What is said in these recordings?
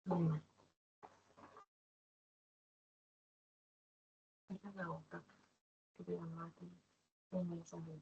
Mm, esa es la otra que te llamaste en el salón.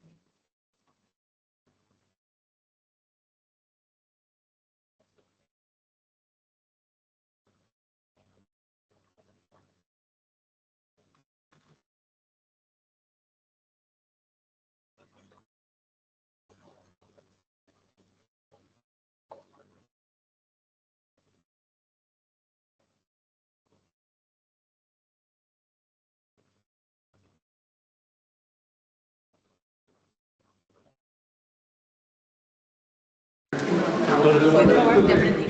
Puede probar, ya aprendí.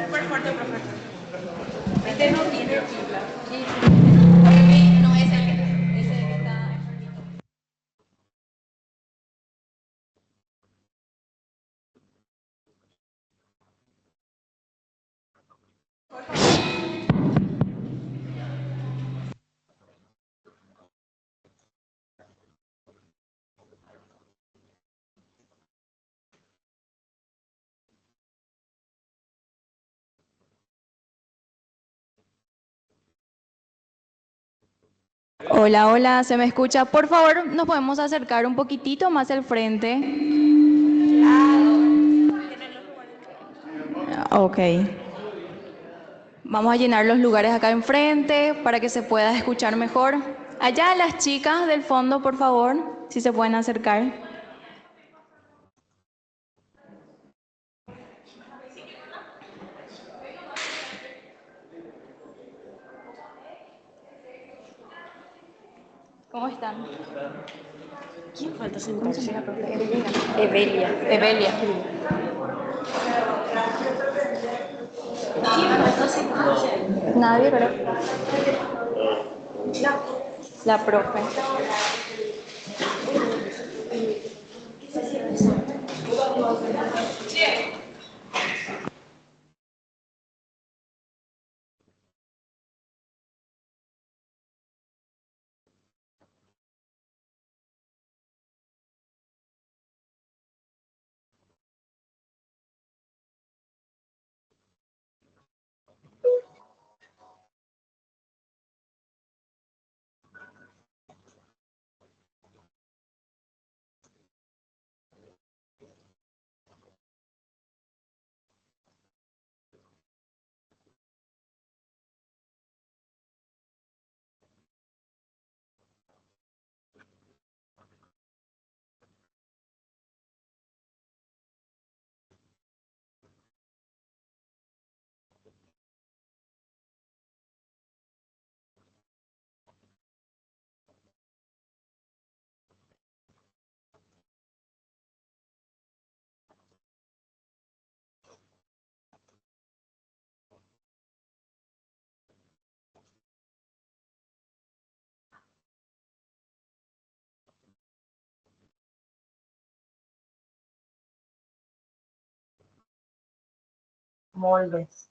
Súper fuerte, profe. Este no tiene pila. Ok, no es el que, ese que está enfermito. Hola, hola, ¿se me escucha? Por favor, nos podemos acercar un poquitito más al frente. Tienen los lugares. Ok. Vamos a llenar los lugares acá enfrente para que se pueda escuchar mejor. Allá las chicas del fondo, por favor, si se pueden acercar. ¿Cómo están? ¿Quién falta ¿Cómo se sentarse? llama la profe? Evelina. Evelia. Evelia. ¿Quién falta sentarse? Nadie, pero la profe. Moldes.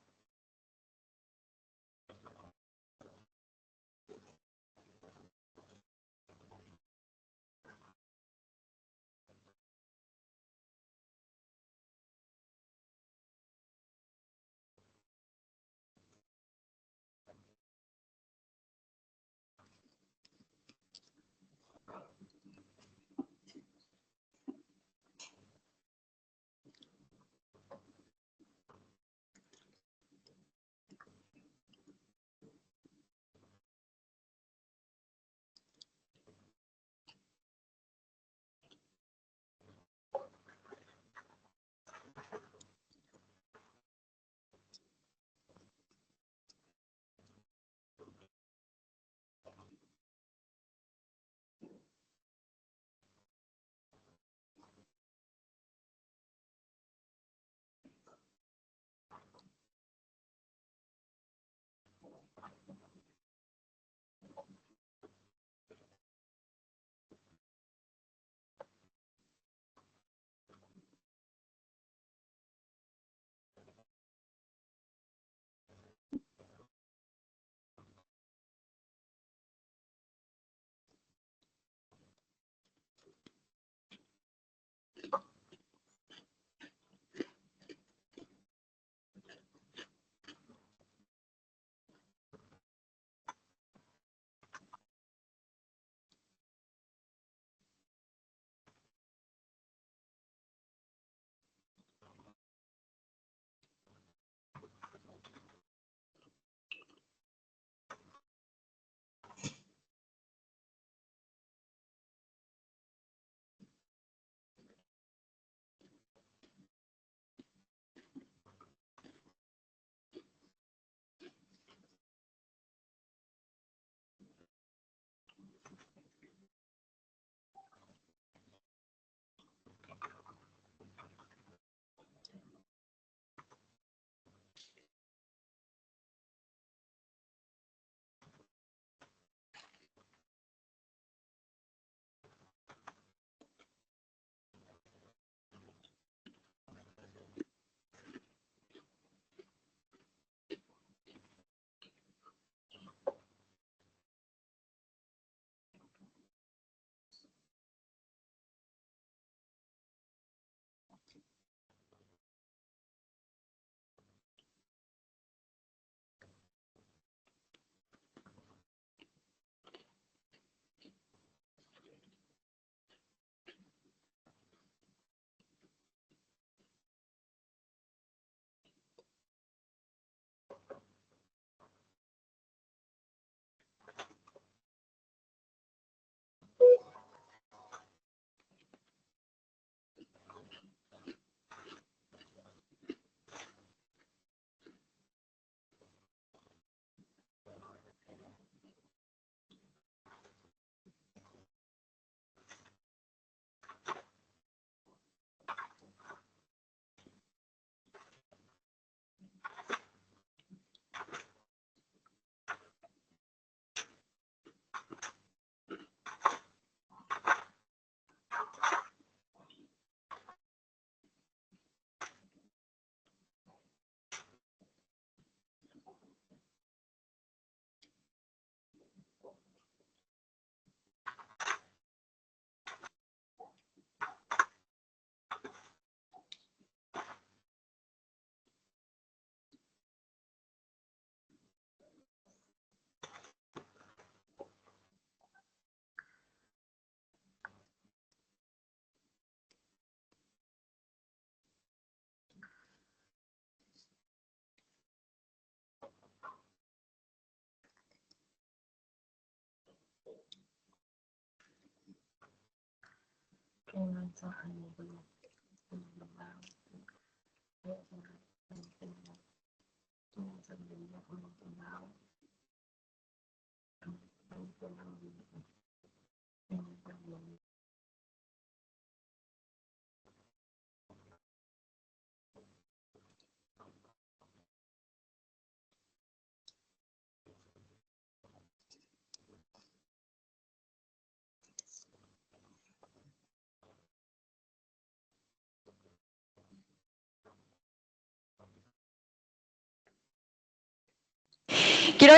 Quiero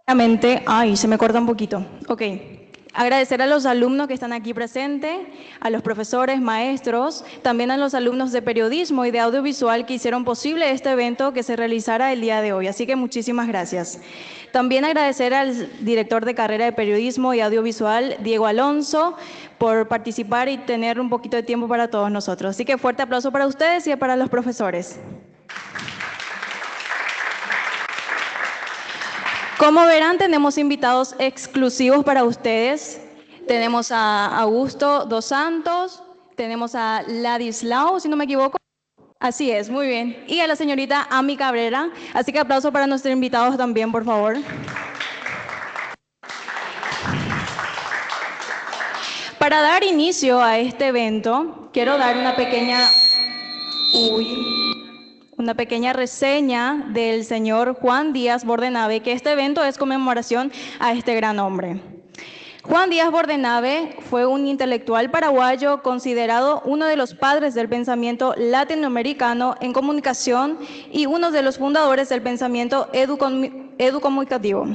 agradecer, ay, se me corta un poquito. Ok. Agradecer a los alumnos que están aquí presentes, a los profesores, maestros, también a los alumnos de periodismo y de audiovisual que hicieron posible este evento que se realizara el día de hoy. Así que muchísimas gracias. También agradecer al director de carrera de periodismo y audiovisual, Diego Alonso, por participar y tener un poquito de tiempo para todos nosotros. Así que fuerte aplauso para ustedes y para los profesores. Como verán, tenemos invitados exclusivos para ustedes. Tenemos a Augusto dos Santos, tenemos a Ladislao, si no me equivoco. Así es, muy bien. Y a la señorita Ami Cabrera. Así que aplauso para nuestros invitados también, por favor. Para dar inicio a este evento, quiero dar una pequeña reseña del señor Juan Díaz Bordenave, que este evento es conmemoración a este gran hombre. Juan Díaz Bordenave fue un intelectual paraguayo considerado uno de los padres del pensamiento latinoamericano en comunicación y uno de los fundadores del pensamiento educomunicativo.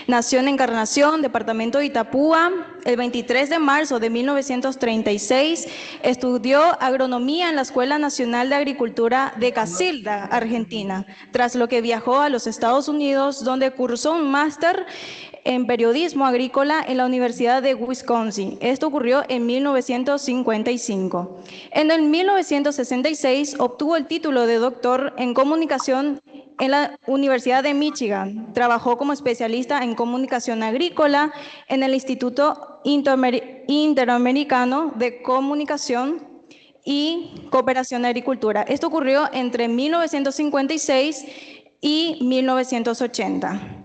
Nació en Encarnación, departamento de Itapúa, el 23 de marzo de 1936. Estudió agronomía en la Escuela Nacional de Agricultura de Casilda, Argentina, tras lo que viajó a los Estados Unidos, donde cursó un máster en periodismo agrícola en la Universidad de Wisconsin. Esto ocurrió en 1955. En el 1966 obtuvo el título de doctor en comunicación en la Universidad de Michigan. Trabajó como especialista en comunicación agrícola en el Instituto Interamericano de Comunicación y Cooperación de Agricultura. Esto ocurrió entre 1956 y 1980.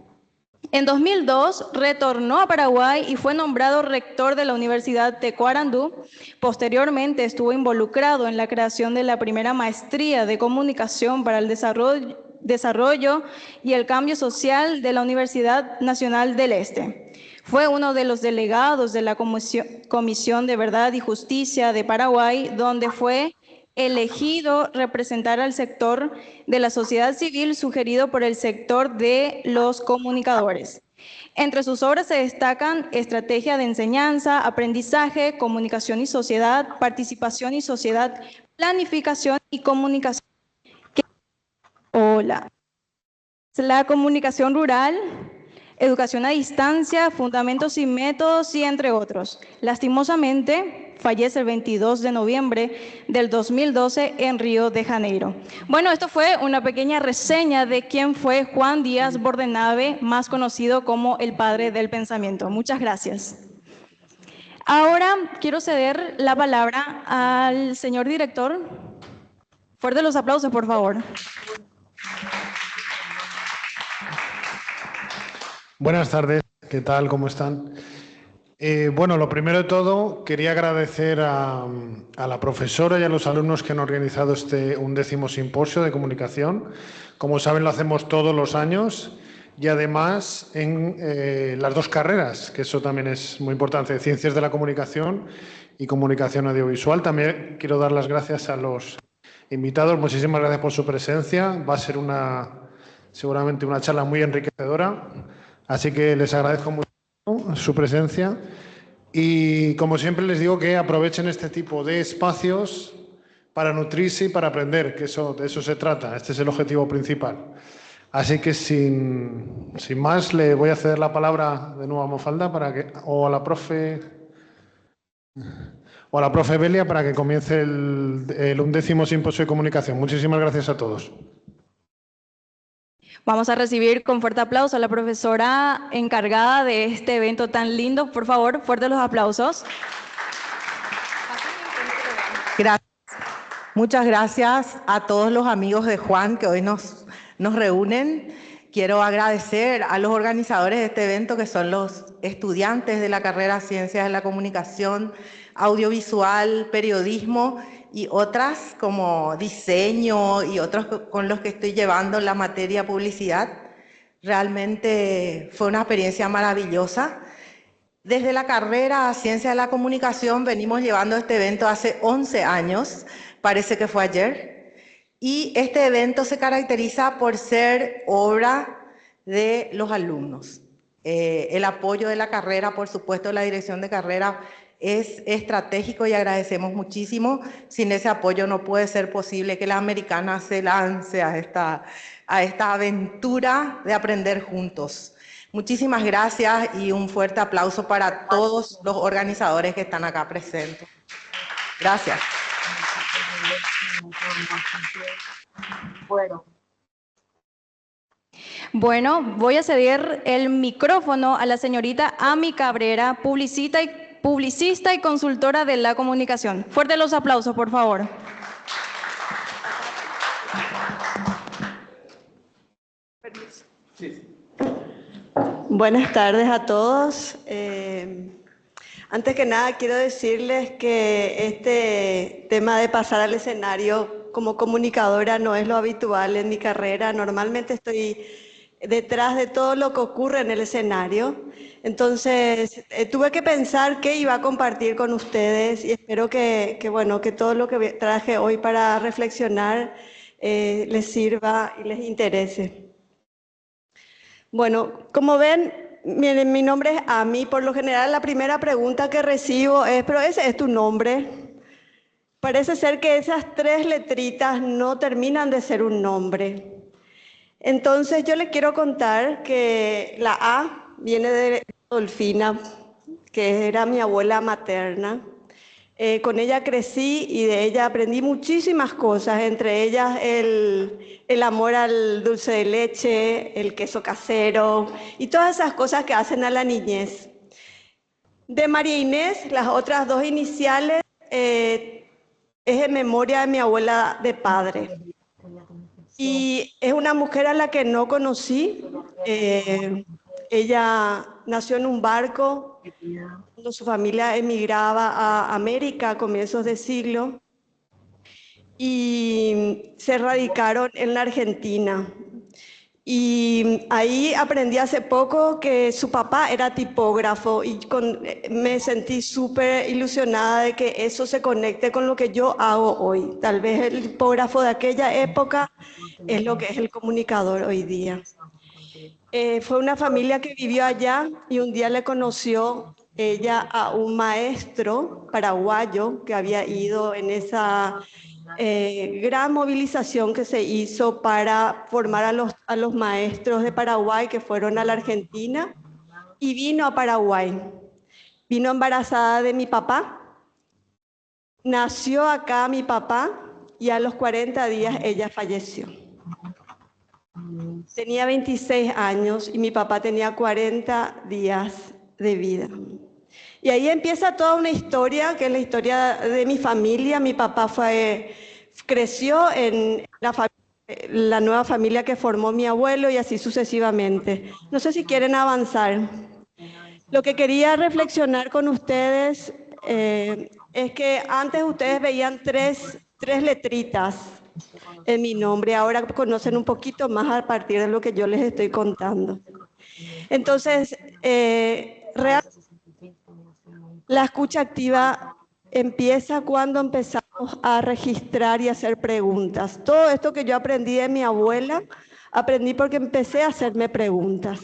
En 2002 retornó a Paraguay y fue nombrado rector de la Universidad de Tacuarembó. Posteriormente estuvo involucrado en la creación de la primera maestría de comunicación para el desarrollo y el cambio social de la Universidad Nacional del Este. Fue uno de los delegados de la Comisión de Verdad y Justicia de Paraguay, donde fue elegido representar al sector de la sociedad civil sugerido por el sector de los comunicadores. Entre sus obras se destacan Estrategia de Enseñanza, Aprendizaje, Comunicación y Sociedad, Participación y Sociedad, Planificación y Comunicación. La comunicación rural, Educación a distancia, Fundamentos y métodos, y entre otros. Lastimosamente, fallece el 22 de noviembre del 2012 en Río de Janeiro. Bueno, esto fue una pequeña reseña de quién fue Juan Díaz Bordenave, más conocido como el padre del pensamiento. Muchas gracias. Ahora quiero ceder la palabra al señor director. Fuerte los aplausos, por favor. Buenas tardes, ¿qué tal? ¿Cómo están? Bueno, lo primero de todo, quería agradecer a la profesora y a los alumnos que han organizado este 11º simposio de comunicación. Como saben, lo hacemos todos los años y además en las dos carreras, que eso también es muy importante, Ciencias de la Comunicación y Comunicación Audiovisual. También quiero dar las gracias a los invitados. Muchísimas gracias por su presencia. Va a ser seguramente una charla muy enriquecedora. Así que les agradezco mucho su presencia y, como siempre, les digo que aprovechen este tipo de espacios para nutrirse y para aprender, que de eso se trata. Este es el objetivo principal. Así que, sin más, le voy a ceder la palabra de nuevo a Mafalda o a la profe Belia para que comience el 11º simposio de comunicación. Muchísimas gracias a todos. Vamos a recibir con fuerte aplauso a la profesora encargada de este evento tan lindo. Por favor, fuertes los aplausos. Gracias. Muchas gracias a todos los amigos de Juan que hoy nos reúnen. Quiero agradecer a los organizadores de este evento, que son los estudiantes de la carrera Ciencias de la Comunicación, Audiovisual, Periodismo y otras como Diseño y otros con los que estoy llevando la materia Publicidad. Realmente fue una experiencia maravillosa. Desde la carrera Ciencias de la Comunicación venimos llevando este evento hace 11 años, parece que fue ayer. Y este evento se caracteriza por ser obra de los alumnos. El apoyo de la carrera, por supuesto, la dirección de carrera es estratégico y agradecemos muchísimo. Sin ese apoyo no puede ser posible que la americana se lance a esta aventura de aprender juntos. Muchísimas gracias y un fuerte aplauso para todos los organizadores que están acá presentes. Gracias. Bueno, voy a ceder el micrófono a la señorita Ami Cabrera, publicista y consultora de la comunicación. Fuerte los aplausos, por favor. Buenas tardes a todos. Antes que nada quiero decirles que este tema de pasar al escenario como comunicadora no es lo habitual en mi carrera. Normalmente estoy detrás de todo lo que ocurre en el escenario. Entonces tuve que pensar qué iba a compartir con ustedes y espero que todo lo que traje hoy para reflexionar les sirva y les interese. Bueno, como ven, mi nombre es Ami. Por lo general la primera pregunta que recibo es, ¿pero ese es tu nombre? Parece ser que esas 3 letritas no terminan de ser un nombre. Entonces yo les quiero contar que la A viene de Dolfina, que era mi abuela materna. Con ella crecí y de ella aprendí muchísimas cosas, entre ellas el amor al dulce de leche, el queso casero y todas esas cosas que hacen a la niñez. De María Inés, las otras 2 iniciales, es en memoria de mi abuela de padre. Y es una mujer a la que no conocí. Ella nació en un barco cuando su familia emigraba a América a comienzos de siglo y se radicaron en la Argentina. Y ahí aprendí hace poco que su papá era tipógrafo y me sentí súper ilusionada de que eso se conecte con lo que yo hago hoy. Tal vez el tipógrafo de aquella época es lo que es el comunicador hoy día. Fue una familia que vivió allá y un día le conoció ella a un maestro paraguayo que había ido en esa gran movilización que se hizo para formar a los maestros de Paraguay que fueron a la Argentina, y vino a Paraguay. Vino embarazada de mi papá, nació acá mi papá y a los 40 días ella falleció. Tenía 26 años y mi papá tenía 40 días de vida. Y ahí empieza toda una historia, que es la historia de mi familia. Mi papá creció en la nueva familia que formó mi abuelo y así sucesivamente. No sé si quieren avanzar. Lo que quería reflexionar con ustedes es que antes ustedes veían tres letritas en mi nombre. Ahora conocen un poquito más a partir de lo que yo les estoy contando. Entonces, la escucha activa empieza cuando empezamos a registrar y hacer preguntas. Todo esto que yo aprendí de mi abuela, aprendí porque empecé a hacerme preguntas.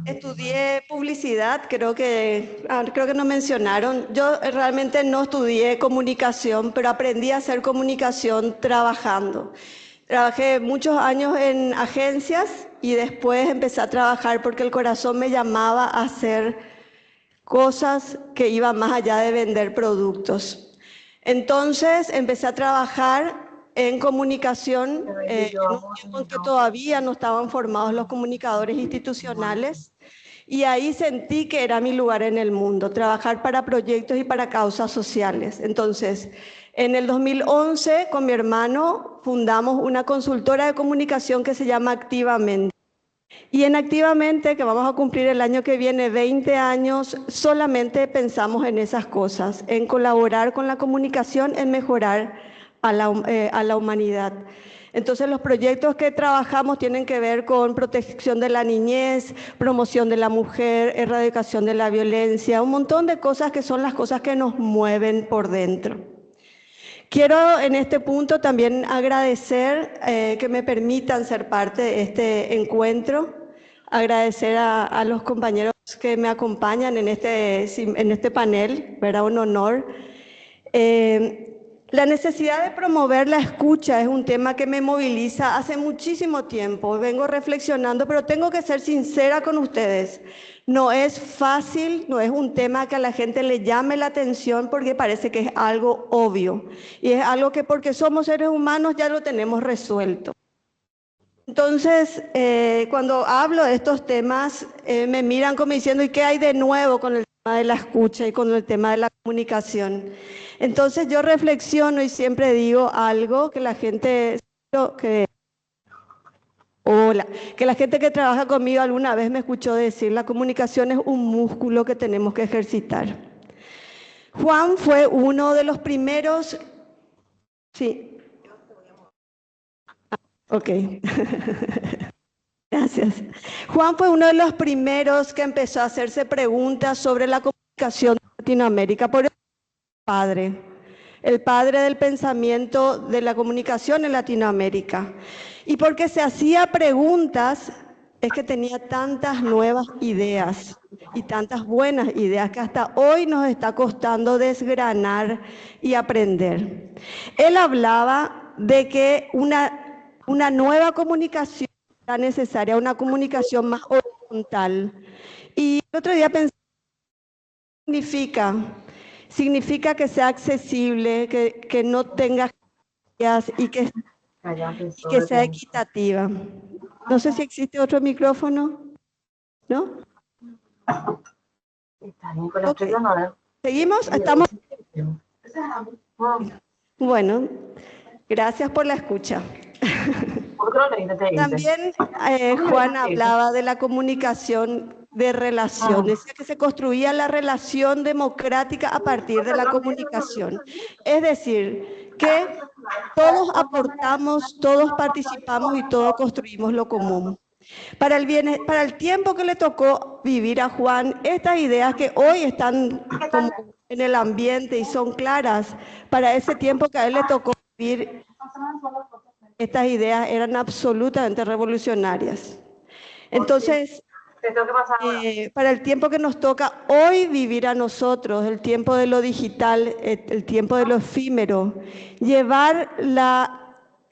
Estudié publicidad, creo que no mencionaron. Yo realmente no estudié comunicación, pero aprendí a hacer comunicación trabajando. Trabajé muchos años en agencias y después empecé a trabajar porque el corazón me llamaba a hacer cosas que iban más allá de vender productos. Entonces empecé a trabajar en comunicación, en un tiempo en que todavía no estaban formados los comunicadores institucionales, y ahí sentí que era mi lugar en el mundo, trabajar para proyectos y para causas sociales. Entonces, en el 2011, con mi hermano, fundamos una consultora de comunicación que se llama Activamente. Y en Activamente, que vamos a cumplir el año que viene 20 años, solamente pensamos en esas cosas, en colaborar con la comunicación, en mejorar a la humanidad. Entonces los proyectos que trabajamos tienen que ver con protección de la niñez, promoción de la mujer, erradicación de la violencia, un montón de cosas que son las cosas que nos mueven por dentro. Quiero en este punto también agradecer que me permitan ser parte de este encuentro, agradecer a los compañeros que me acompañan en este panel, ¿verdad? Un honor. La necesidad de promover la escucha es un tema que me moviliza hace muchísimo tiempo. Vengo reflexionando, pero tengo que ser sincera con ustedes. No es fácil, no es un tema que a la gente le llame la atención porque parece que es algo obvio. Y es algo que porque somos seres humanos ya lo tenemos resuelto. Entonces, cuando hablo de estos temas, me miran como diciendo, ¿y qué hay de nuevo con el tema de la escucha y con el tema de la comunicación? Entonces yo reflexiono y siempre digo algo que la gente que trabaja conmigo alguna vez me escuchó decir: la comunicación es un músculo que tenemos que ejercitar. Juan fue uno de los primeros... Sí. Ok. Gracias. Juan fue uno de los primeros que empezó a hacerse preguntas sobre la comunicación en Latinoamérica. Por eso el padre del pensamiento de la comunicación en Latinoamérica. Y porque se hacía preguntas, es que tenía tantas nuevas ideas y tantas buenas ideas que hasta hoy nos está costando desgranar y aprender. Él hablaba de que una nueva comunicación era necesaria, una comunicación más horizontal. Y el otro día pensé, significa que sea accesible, que no tenga y que sea equitativa. No sé si existe otro micrófono, ¿no? Okay. ¿Seguimos? ¿Estamos? Bueno, gracias por la escucha. También Juan hablaba de la comunicación de relación, decía que se construía la relación democrática a partir de la comunicación. Es decir, que todos aportamos, todos participamos y todos construimos lo común. Para el tiempo que le tocó vivir a Juan, estas ideas que hoy están como en el ambiente y son claras, para ese tiempo que a él le tocó vivir, estas ideas eran absolutamente revolucionarias. Entonces, para el tiempo que nos toca hoy vivir a nosotros, el tiempo de lo digital, el tiempo de lo efímero, llevar la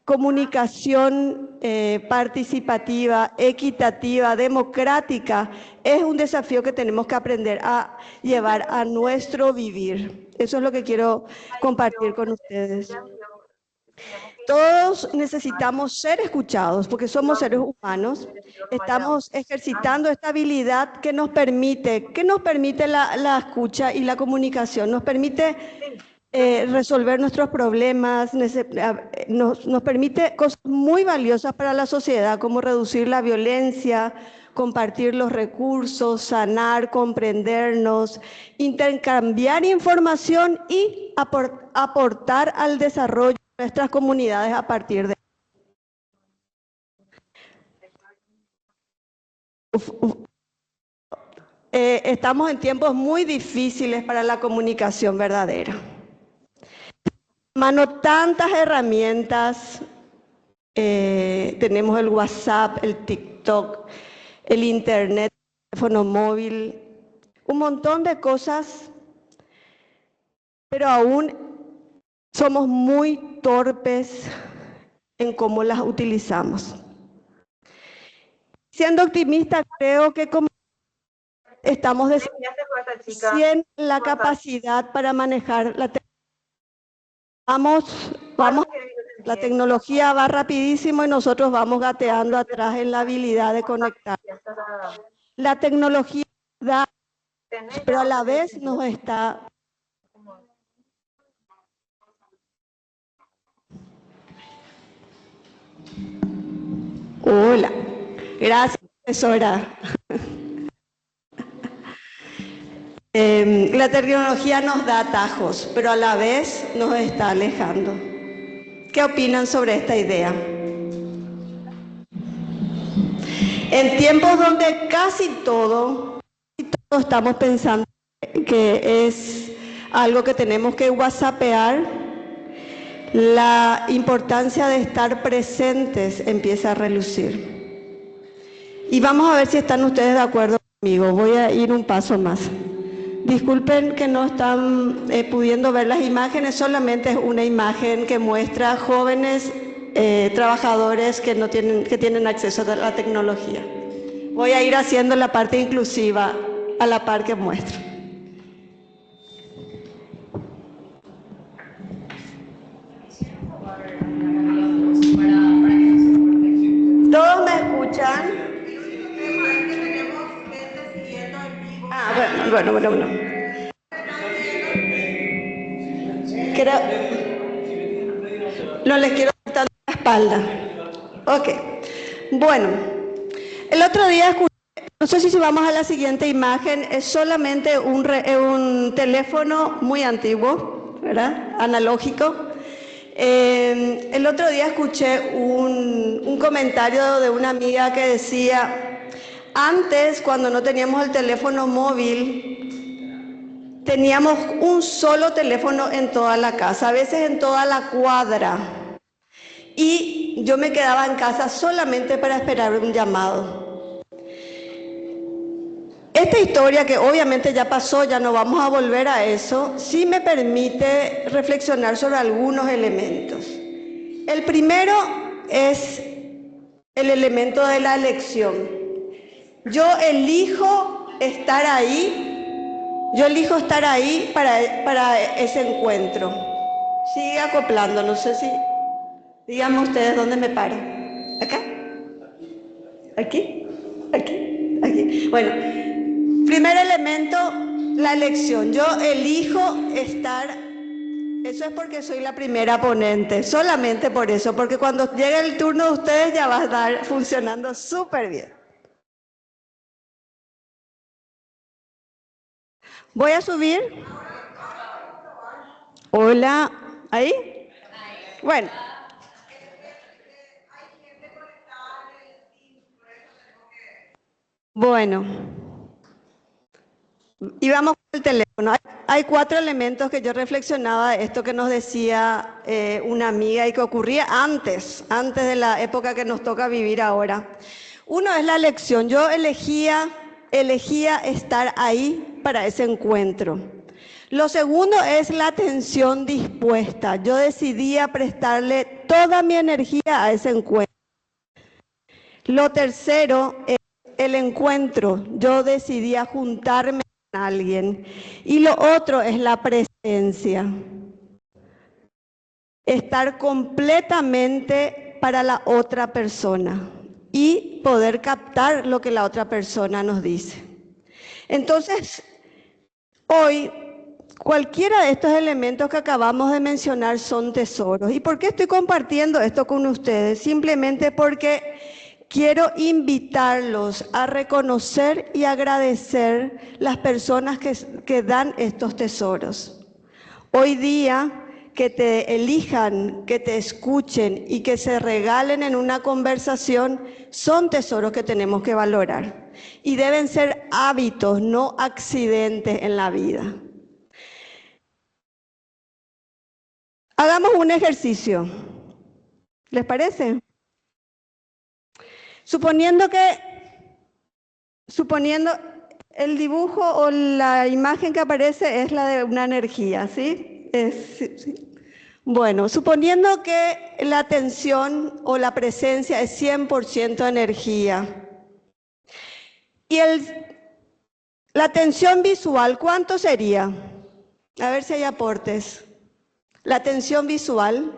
comunicación participativa, equitativa, democrática, es un desafío que tenemos que aprender a llevar a nuestro vivir. Eso es lo que quiero compartir con ustedes. Todos necesitamos ser escuchados porque somos seres humanos. Estamos ejercitando esta habilidad que nos permite la escucha y la comunicación. Nos permite resolver nuestros problemas, nos permite cosas muy valiosas para la sociedad, como reducir la violencia, compartir los recursos, sanar, comprendernos, intercambiar información y aportar al desarrollo de nuestras comunidades a partir de... Estamos en tiempos muy difíciles para la comunicación verdadera. Mano, tantas herramientas, tenemos el WhatsApp, el TikTok, el Internet, el teléfono móvil, un montón de cosas, pero aún somos muy torpes en cómo las utilizamos. Siendo optimista, creo que como estamos desarrollando la capacidad para manejar la tecnología. Vamos La tecnología va rapidísimo y nosotros vamos gateando atrás en la habilidad de conectar. La tecnología da, pero a la vez nos está... Hola, gracias, profesora. La tecnología nos da atajos, pero a la vez nos está alejando. ¿Qué opinan sobre esta idea? En tiempos donde casi todo estamos pensando que es algo que tenemos que whatsappear, la importancia de estar presentes empieza a relucir. Y vamos a ver si están ustedes de acuerdo conmigo. Voy a ir un paso más. Disculpen que no están pudiendo ver las imágenes, solamente es una imagen que muestra jóvenes trabajadores que tienen acceso a la tecnología. Voy a ir haciendo la parte inclusiva a la par que muestro. ¿Todos me escuchan? Bueno. No les quiero estar la espalda. Ok. Bueno, el otro día escuché, no sé si vamos a la siguiente imagen, es solamente un teléfono muy antiguo, ¿verdad? Analógico. El otro día escuché un comentario de una amiga que decía, antes, cuando no teníamos el teléfono móvil, teníamos un solo teléfono en toda la casa, a veces en toda la cuadra. Y yo me quedaba en casa solamente para esperar un llamado. Esta historia, que obviamente ya pasó, ya no vamos a volver a eso, sí me permite reflexionar sobre algunos elementos. El primero es el elemento de la elección. Yo elijo estar ahí para ese encuentro. Sigue acoplando, no sé si... Díganme ustedes dónde me paro. ¿Acá? ¿Aquí? ¿Aquí? ¿Aquí? Bueno, primer elemento, la elección. Yo elijo estar... Eso es porque soy la primera ponente, solamente por eso, porque cuando llegue el turno de ustedes ya va a estar funcionando súper bien. Voy a subir. Hola, ¿ahí? Bueno. Bueno. Y vamos con el teléfono. Hay 4 elementos que yo reflexionaba, esto que nos decía una amiga y que ocurría antes de la época que nos toca vivir ahora. Uno es la elección. Yo elegía estar ahí para ese encuentro. Lo segundo es la atención dispuesta. Yo decidía prestarle toda mi energía a ese encuentro. Lo tercero es el encuentro. Yo decidía juntarme con alguien. Y lo otro es la presencia. Estar completamente para la otra persona y poder captar lo que la otra persona nos dice. Entonces, hoy, cualquiera de estos elementos que acabamos de mencionar son tesoros. ¿Y por qué estoy compartiendo esto con ustedes? Simplemente porque quiero invitarlos a reconocer y agradecer las personas que dan estos tesoros. Hoy día, que te elijan, que te escuchen y que se regalen en una conversación son tesoros que tenemos que valorar. Y deben ser hábitos, no accidentes en la vida. Hagamos un ejercicio. ¿Les parece? Suponiendo el dibujo o la imagen que aparece es la de una energía, ¿sí? Sí. Bueno, suponiendo que la atención o la presencia es 100% energía. Y la atención visual, ¿cuánto sería? A ver si hay aportes. La atención visual.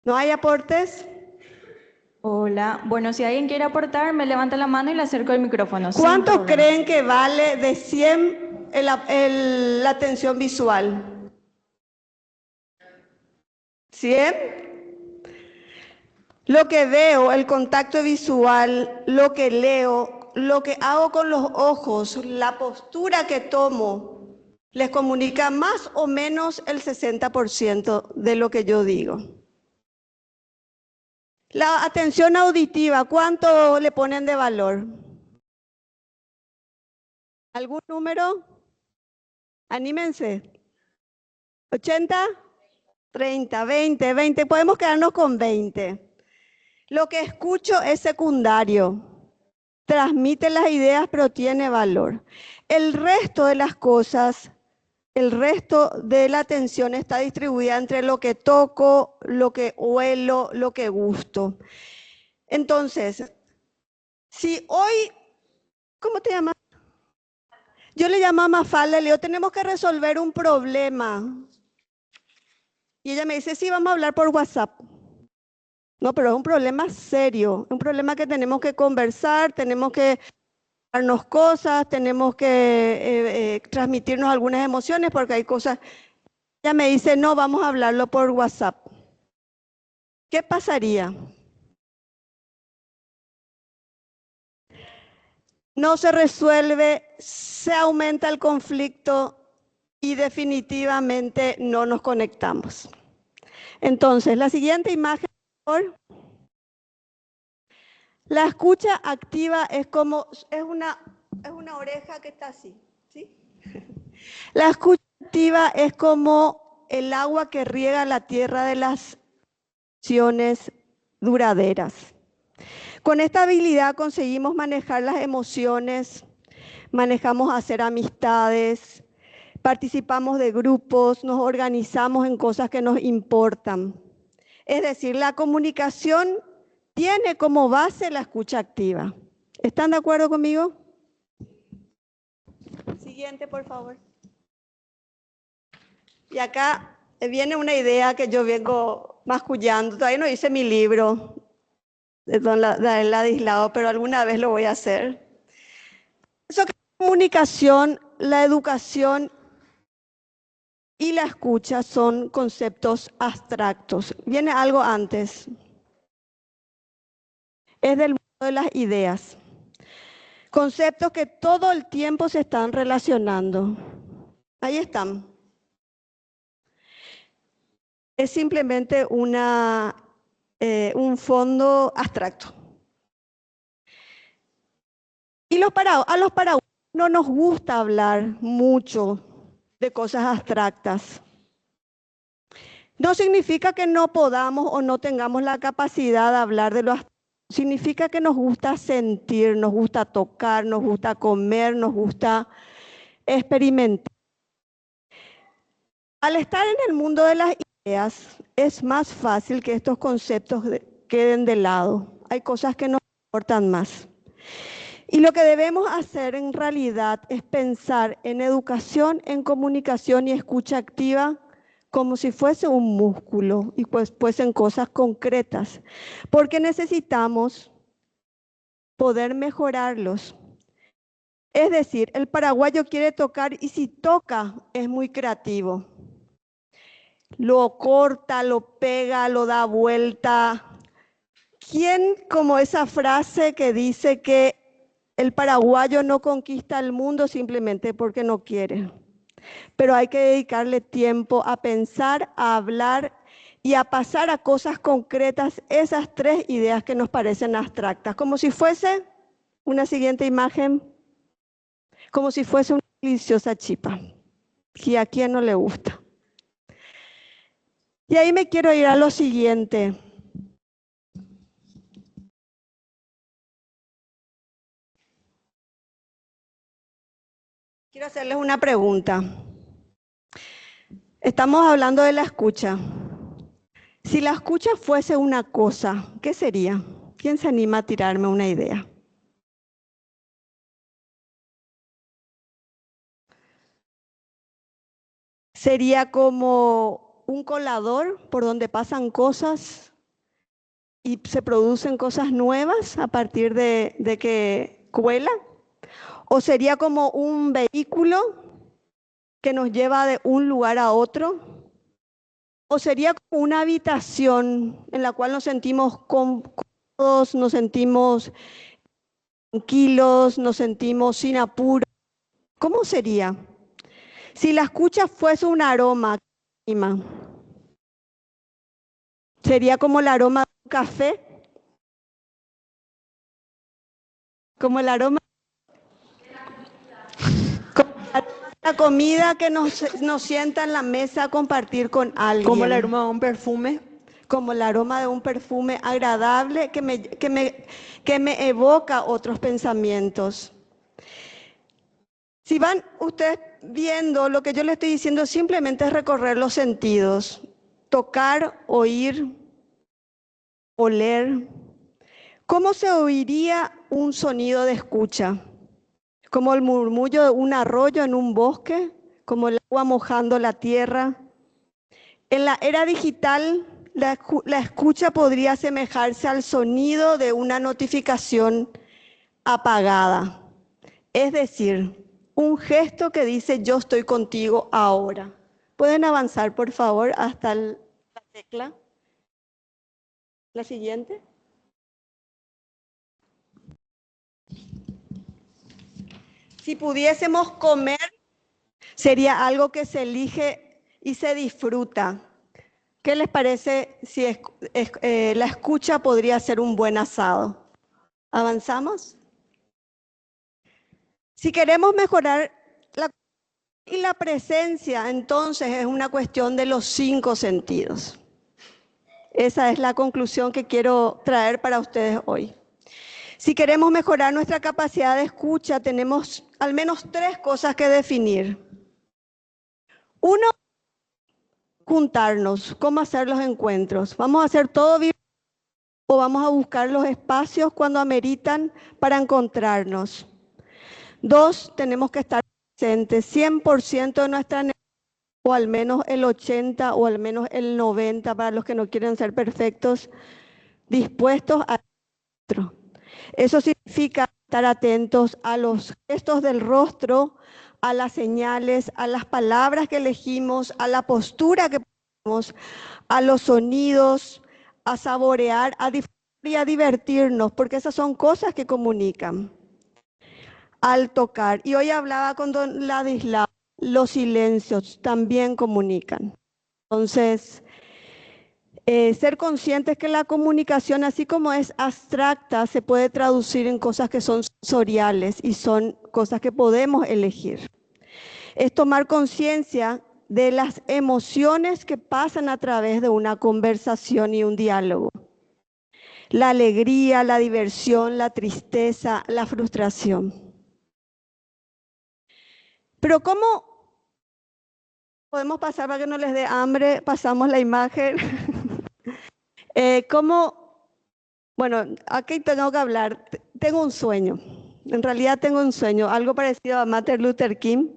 ¿No hay aportes? Hola, bueno, si alguien quiere aportar, me levanta la mano y le acerco el micrófono. sin ¿Cuántos problema. creen que vale de 100 la atención visual? ¿100? Lo que veo, el contacto visual, lo que leo, lo que hago con los ojos, la postura que tomo, les comunica más o menos el 60% de lo que yo digo. La atención auditiva, ¿cuánto le ponen de valor? ¿Algún número? Anímense. ¿80? 30, 20. Podemos quedarnos con 20. Lo que escucho es secundario. Transmite las ideas, pero tiene valor. El resto de las cosas, el resto de la atención está distribuida entre lo que toco, lo que huelo, lo que gusto. Entonces, si hoy, ¿cómo te llamas? Yo le llamo a Mafalda, le digo, tenemos que resolver un problema. Y ella me dice, sí, vamos a hablar por WhatsApp. No, pero es un problema serio, un problema que tenemos que conversar, tenemos que darnos cosas, tenemos que transmitirnos algunas emociones porque hay cosas. Ella me dice, no, vamos a hablarlo por WhatsApp. ¿Qué pasaría? No se resuelve, se aumenta el conflicto y definitivamente no nos conectamos. Entonces, la siguiente imagen, por favor. La escucha activa es como, es una oreja que está así, ¿sí? La escucha activa es como el agua que riega la tierra de las acciones duraderas. Con esta habilidad conseguimos manejar las emociones, manejamos hacer amistades, participamos de grupos, nos organizamos en cosas que nos importan. Es decir, la comunicación tiene como base la escucha activa. ¿Están de acuerdo conmigo? Siguiente, por favor. Y acá viene una idea que yo vengo mascullando. Todavía no hice mi libro de Don Ladislao, pero alguna vez lo voy a hacer. Eso que la comunicación, la educación y la escucha son conceptos abstractos. Viene algo antes. Es del mundo de las ideas. Conceptos que todo el tiempo se están relacionando. Ahí están. Es simplemente un fondo abstracto. Y a los paraguayos no nos gusta hablar mucho de cosas abstractas. No significa que no podamos o no tengamos la capacidad de hablar de lo abstracto. Significa que nos gusta sentir, nos gusta tocar, nos gusta comer, nos gusta experimentar. Al estar en el mundo de las ideas, es más fácil que estos conceptos queden de lado. Hay cosas que nos importan más. Y lo que debemos hacer en realidad es pensar en educación, en comunicación y escucha activa como si fuese un músculo y pues en cosas concretas, porque necesitamos poder mejorarlos. Es decir, el paraguayo quiere tocar y si toca es muy creativo. Lo corta, lo pega, lo da vuelta. ¿Quién, como esa frase que dice que el paraguayo no conquista el mundo simplemente porque no quiere? Pero hay que dedicarle tiempo a pensar, a hablar y a pasar a cosas concretas esas tres ideas que nos parecen abstractas, como si fuese una siguiente imagen, como si fuese una deliciosa chipa, que a quien no le gusta. Y ahí me quiero ir a lo siguiente. Quiero hacerles una pregunta. Estamos hablando de la escucha. Si la escucha fuese una cosa, ¿qué sería? ¿Quién se anima a tirarme una idea? Sería como un colador por donde pasan cosas, y se producen cosas nuevas a partir de que cuela? ¿O sería como un vehículo que nos lleva de un lugar a otro? ¿O sería como una habitación en la cual nos sentimos cómodos, nos sentimos tranquilos, nos sentimos sin apuro? ¿Cómo sería? Si la escucha fuese un aroma, ¿sería como el aroma de un café? ¿Como el aroma? Como la comida que nos sienta en la mesa a compartir con alguien. Como el aroma de un perfume. Como el aroma de un perfume agradable que me evoca otros pensamientos. Si van ustedes viendo, lo que yo les estoy diciendo simplemente es recorrer los sentidos. Tocar, oír, oler. ¿Cómo se oiría un sonido de escucha? Como el murmullo de un arroyo en un bosque, como el agua mojando la tierra. En la era digital, la escucha podría asemejarse al sonido de una notificación apagada. Es decir, un gesto que dice yo estoy contigo ahora. ¿Pueden avanzar, por favor, hasta la tecla? La siguiente. Si pudiésemos comer, sería algo que se elige y se disfruta. ¿Qué les parece si la escucha podría ser un buen asado? ¿Avanzamos? Si queremos mejorar la presencia, entonces es una cuestión de los 5 sentidos. Esa es la conclusión que quiero traer para ustedes hoy. Si queremos mejorar nuestra capacidad de escucha, tenemos al menos 3 cosas que definir. Uno, juntarnos. ¿Cómo hacer los encuentros? ¿Vamos a hacer todo virtual o vamos a buscar los espacios cuando ameritan para encontrarnos? 2, tenemos que estar presentes 100% de nuestra energía, o al menos el 80 o al menos el 90 para los que no quieren ser perfectos, dispuestos a otro. Eso significa estar atentos a los gestos del rostro, a las señales, a las palabras que elegimos, a la postura que ponemos, a los sonidos, a saborear, a disfrutar y a divertirnos, porque esas son cosas que comunican. Al tocar, y hoy hablaba con don Ladislao, los silencios también comunican. Entonces, ser conscientes que la comunicación, así como es abstracta, se puede traducir en cosas que son sensoriales y son cosas que podemos elegir. Es tomar conciencia de las emociones que pasan a través de una conversación y un diálogo. La alegría, la diversión, la tristeza, la frustración. Pero ¿cómo podemos pasar para que no les dé hambre? Pasamos la imagen. Bueno, aquí tengo que hablar. Tengo un sueño. En realidad tengo un sueño, algo parecido a Martin Luther King.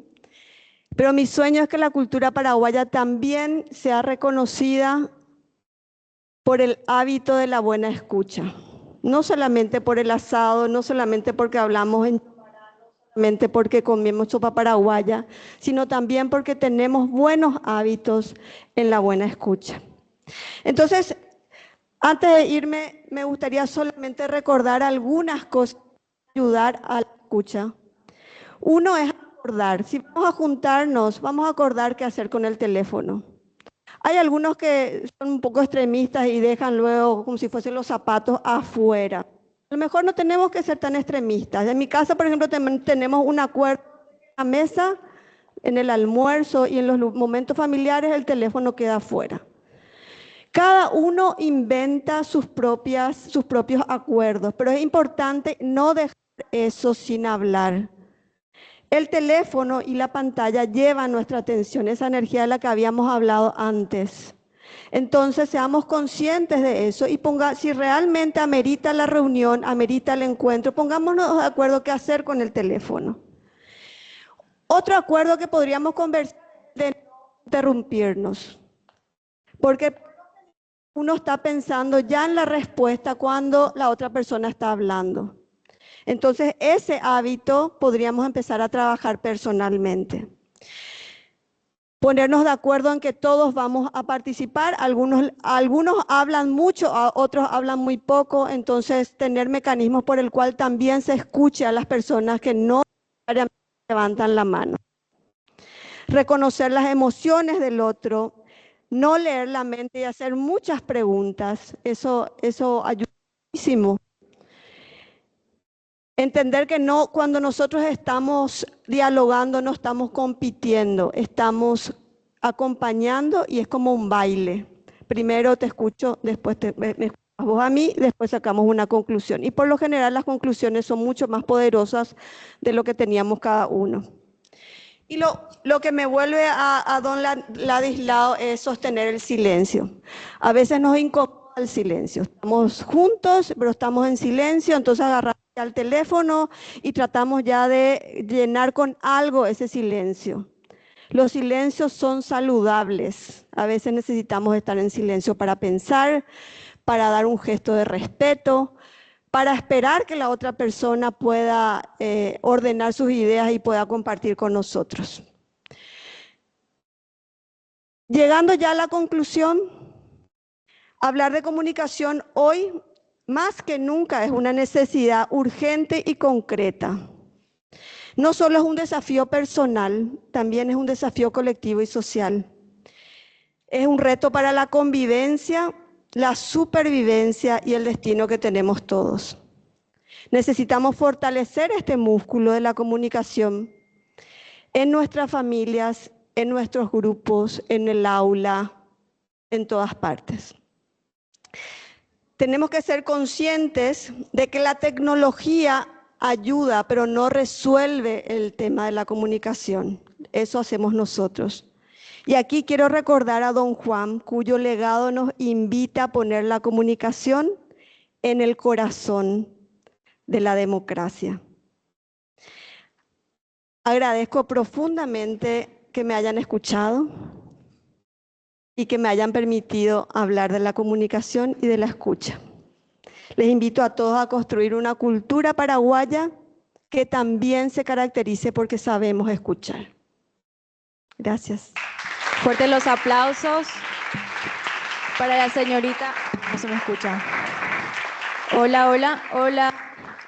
Pero mi sueño es que la cultura paraguaya también sea reconocida por el hábito de la buena escucha. No solamente por el asado, no solamente porque hablamos solamente porque comemos sopa paraguaya, sino también porque tenemos buenos hábitos en la buena escucha. Entonces, antes de irme, me gustaría solamente recordar algunas cosas para ayudar a la escucha. Uno es acordar. Si vamos a juntarnos, vamos a acordar qué hacer con el teléfono. Hay algunos que son un poco extremistas y dejan luego como si fuesen los zapatos afuera. A lo mejor no tenemos que ser tan extremistas. En mi casa, por ejemplo, tenemos un acuerdo en la mesa, en el almuerzo y en los momentos familiares el teléfono queda afuera. Cada uno inventa sus propios acuerdos, pero es importante no dejar eso sin hablar. El teléfono y la pantalla llevan nuestra atención, esa energía de la que habíamos hablado antes. Entonces, seamos conscientes de eso y si realmente amerita la reunión, amerita el encuentro, pongámonos de acuerdo qué hacer con el teléfono. Otro acuerdo que podríamos conversar es de no interrumpirnos. Porque uno está pensando ya en la respuesta cuando la otra persona está hablando. Entonces, ese hábito podríamos empezar a trabajar personalmente. Ponernos de acuerdo en que todos vamos a participar, algunos hablan mucho, otros hablan muy poco, entonces tener mecanismos por el cual también se escuche a las personas que no levantan la mano. Reconocer las emociones del otro, no leer la mente y hacer muchas preguntas, eso ayuda muchísimo. Entender que no, cuando nosotros estamos dialogando, no estamos compitiendo, estamos acompañando y es como un baile. Primero te escucho, después me escuchas vos a mí, después sacamos una conclusión. Y por lo general las conclusiones son mucho más poderosas de lo que teníamos cada uno. Y lo que me vuelve a don Ladislao es sostener el silencio. A veces nos incomoda el silencio. Estamos juntos, pero estamos en silencio, entonces agarramos al teléfono y tratamos ya de llenar con algo ese silencio. Los silencios son saludables. A veces necesitamos estar en silencio para pensar, para dar un gesto de respeto, para esperar que la otra persona pueda ordenar sus ideas y pueda compartir con nosotros. Llegando ya a la conclusión, hablar de comunicación hoy más que nunca es una necesidad urgente y concreta. No solo es un desafío personal, también es un desafío colectivo y social. Es un reto para la convivencia, la supervivencia y el destino que tenemos todos. Necesitamos fortalecer este músculo de la comunicación en nuestras familias, en nuestros grupos, en el aula, en todas partes. Tenemos que ser conscientes de que la tecnología ayuda, pero no resuelve el tema de la comunicación. Eso hacemos nosotros. Y aquí quiero recordar a don Juan, cuyo legado nos invita a poner la comunicación en el corazón de la democracia. Agradezco profundamente que me hayan escuchado y que me hayan permitido hablar de la comunicación y de la escucha. Les invito a todos a construir una cultura paraguaya que también se caracterice porque sabemos escuchar. Gracias. Fuertes los aplausos para la señorita. No se me escucha. Hola, hola, hola.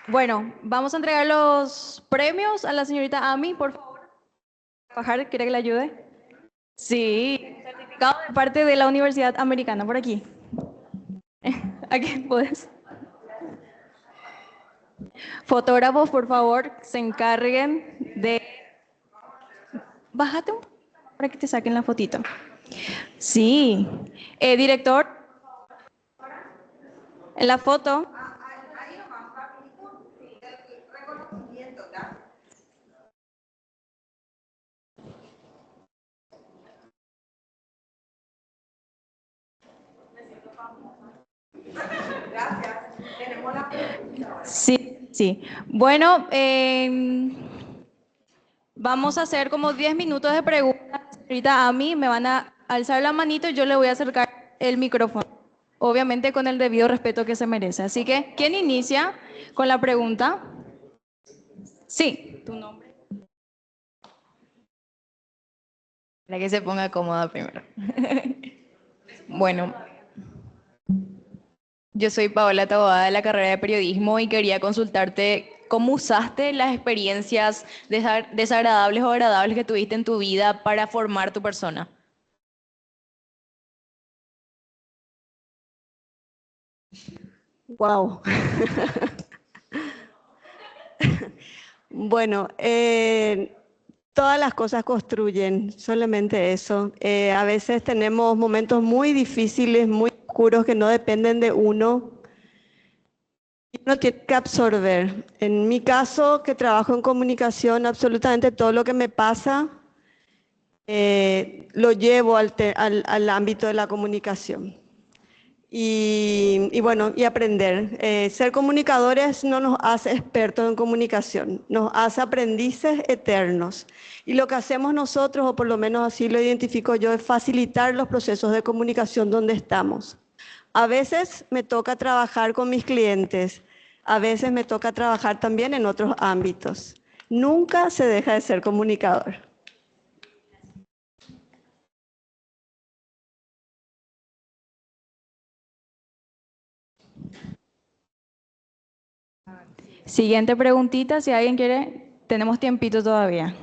Bueno, vamos a entregar los premios a la señorita Ami, por favor. Bajar, ¿quiere que le ayude? Sí, certificado de parte de la Universidad Americana, por aquí. Aquí puedes. Fotógrafos, por favor, se encarguen de... Bájate un poco para que te saquen la fotito. Sí. Director, en la foto. Sí, sí. Bueno, vamos a hacer como 10 minutos de preguntas. Ahorita a mí me van a alzar la manito y yo le voy a acercar el micrófono. Obviamente con el debido respeto que se merece. Así que, ¿quién inicia con la pregunta? Sí, tu nombre. Para que se ponga cómoda primero. Bueno, yo soy Paola Taboada de la carrera de periodismo y quería consultarte cómo usaste las experiencias desagradables o agradables que tuviste en tu vida para formar tu persona. Wow. Bueno, todas las cosas construyen, solamente eso. A veces tenemos momentos muy difíciles, muy oscuros que no dependen de uno. Y uno tiene que absorber. En mi caso, que trabajo en comunicación, absolutamente todo lo que me pasa lo llevo al ámbito de la comunicación. Y bueno, y aprender. Ser comunicadores no nos hace expertos en comunicación, nos hace aprendices eternos. Y lo que hacemos nosotros, o por lo menos así lo identifico yo, es facilitar los procesos de comunicación donde estamos. A veces me toca trabajar con mis clientes, a veces me toca trabajar también en otros ámbitos. Nunca se deja de ser comunicador. Siguiente preguntita, si alguien quiere, tenemos tiempito todavía.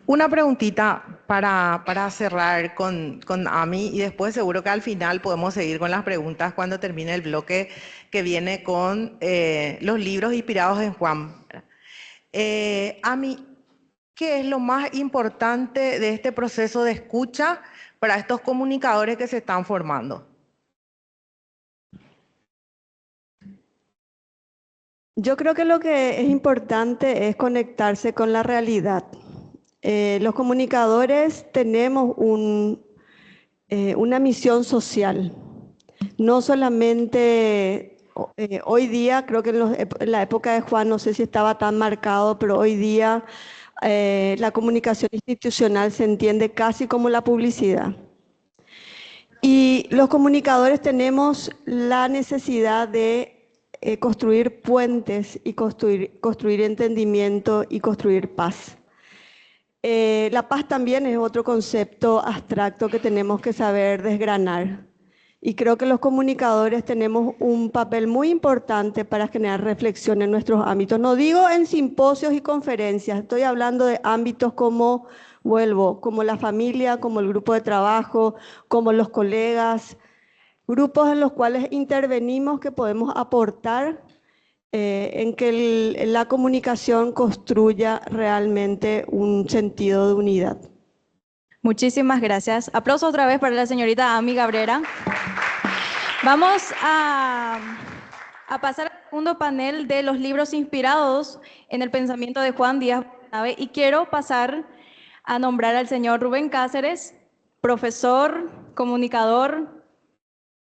Una preguntita para cerrar con Ami y después seguro que al final podemos seguir con las preguntas cuando termine el bloque que viene con los libros inspirados en Juan. Ami, ¿qué es lo más importante de este proceso de escucha para estos comunicadores que se están formando? Yo creo que lo que es importante es conectarse con la realidad. Los comunicadores tenemos una misión social. No solamente hoy día, creo que en la época de Juan, no sé si estaba tan marcado, pero hoy día la comunicación institucional se entiende casi como la publicidad. Y los comunicadores tenemos la necesidad de construir puentes y construir entendimiento y construir paz. La paz también es otro concepto abstracto que tenemos que saber desgranar. Y creo que los comunicadores tenemos un papel muy importante para generar reflexión en nuestros ámbitos. No digo en simposios y conferencias, estoy hablando de ámbitos como, como la familia, como el grupo de trabajo, como los colegas, grupos en los cuales intervenimos que podemos aportar en que la comunicación construya realmente un sentido de unidad. Muchísimas gracias. Aplauso otra vez para la señorita Ami Cabrera. Vamos a pasar al segundo panel de los libros inspirados en el pensamiento de Juan Díaz Bordenave y quiero pasar a nombrar al señor Rubén Cáceres, profesor, comunicador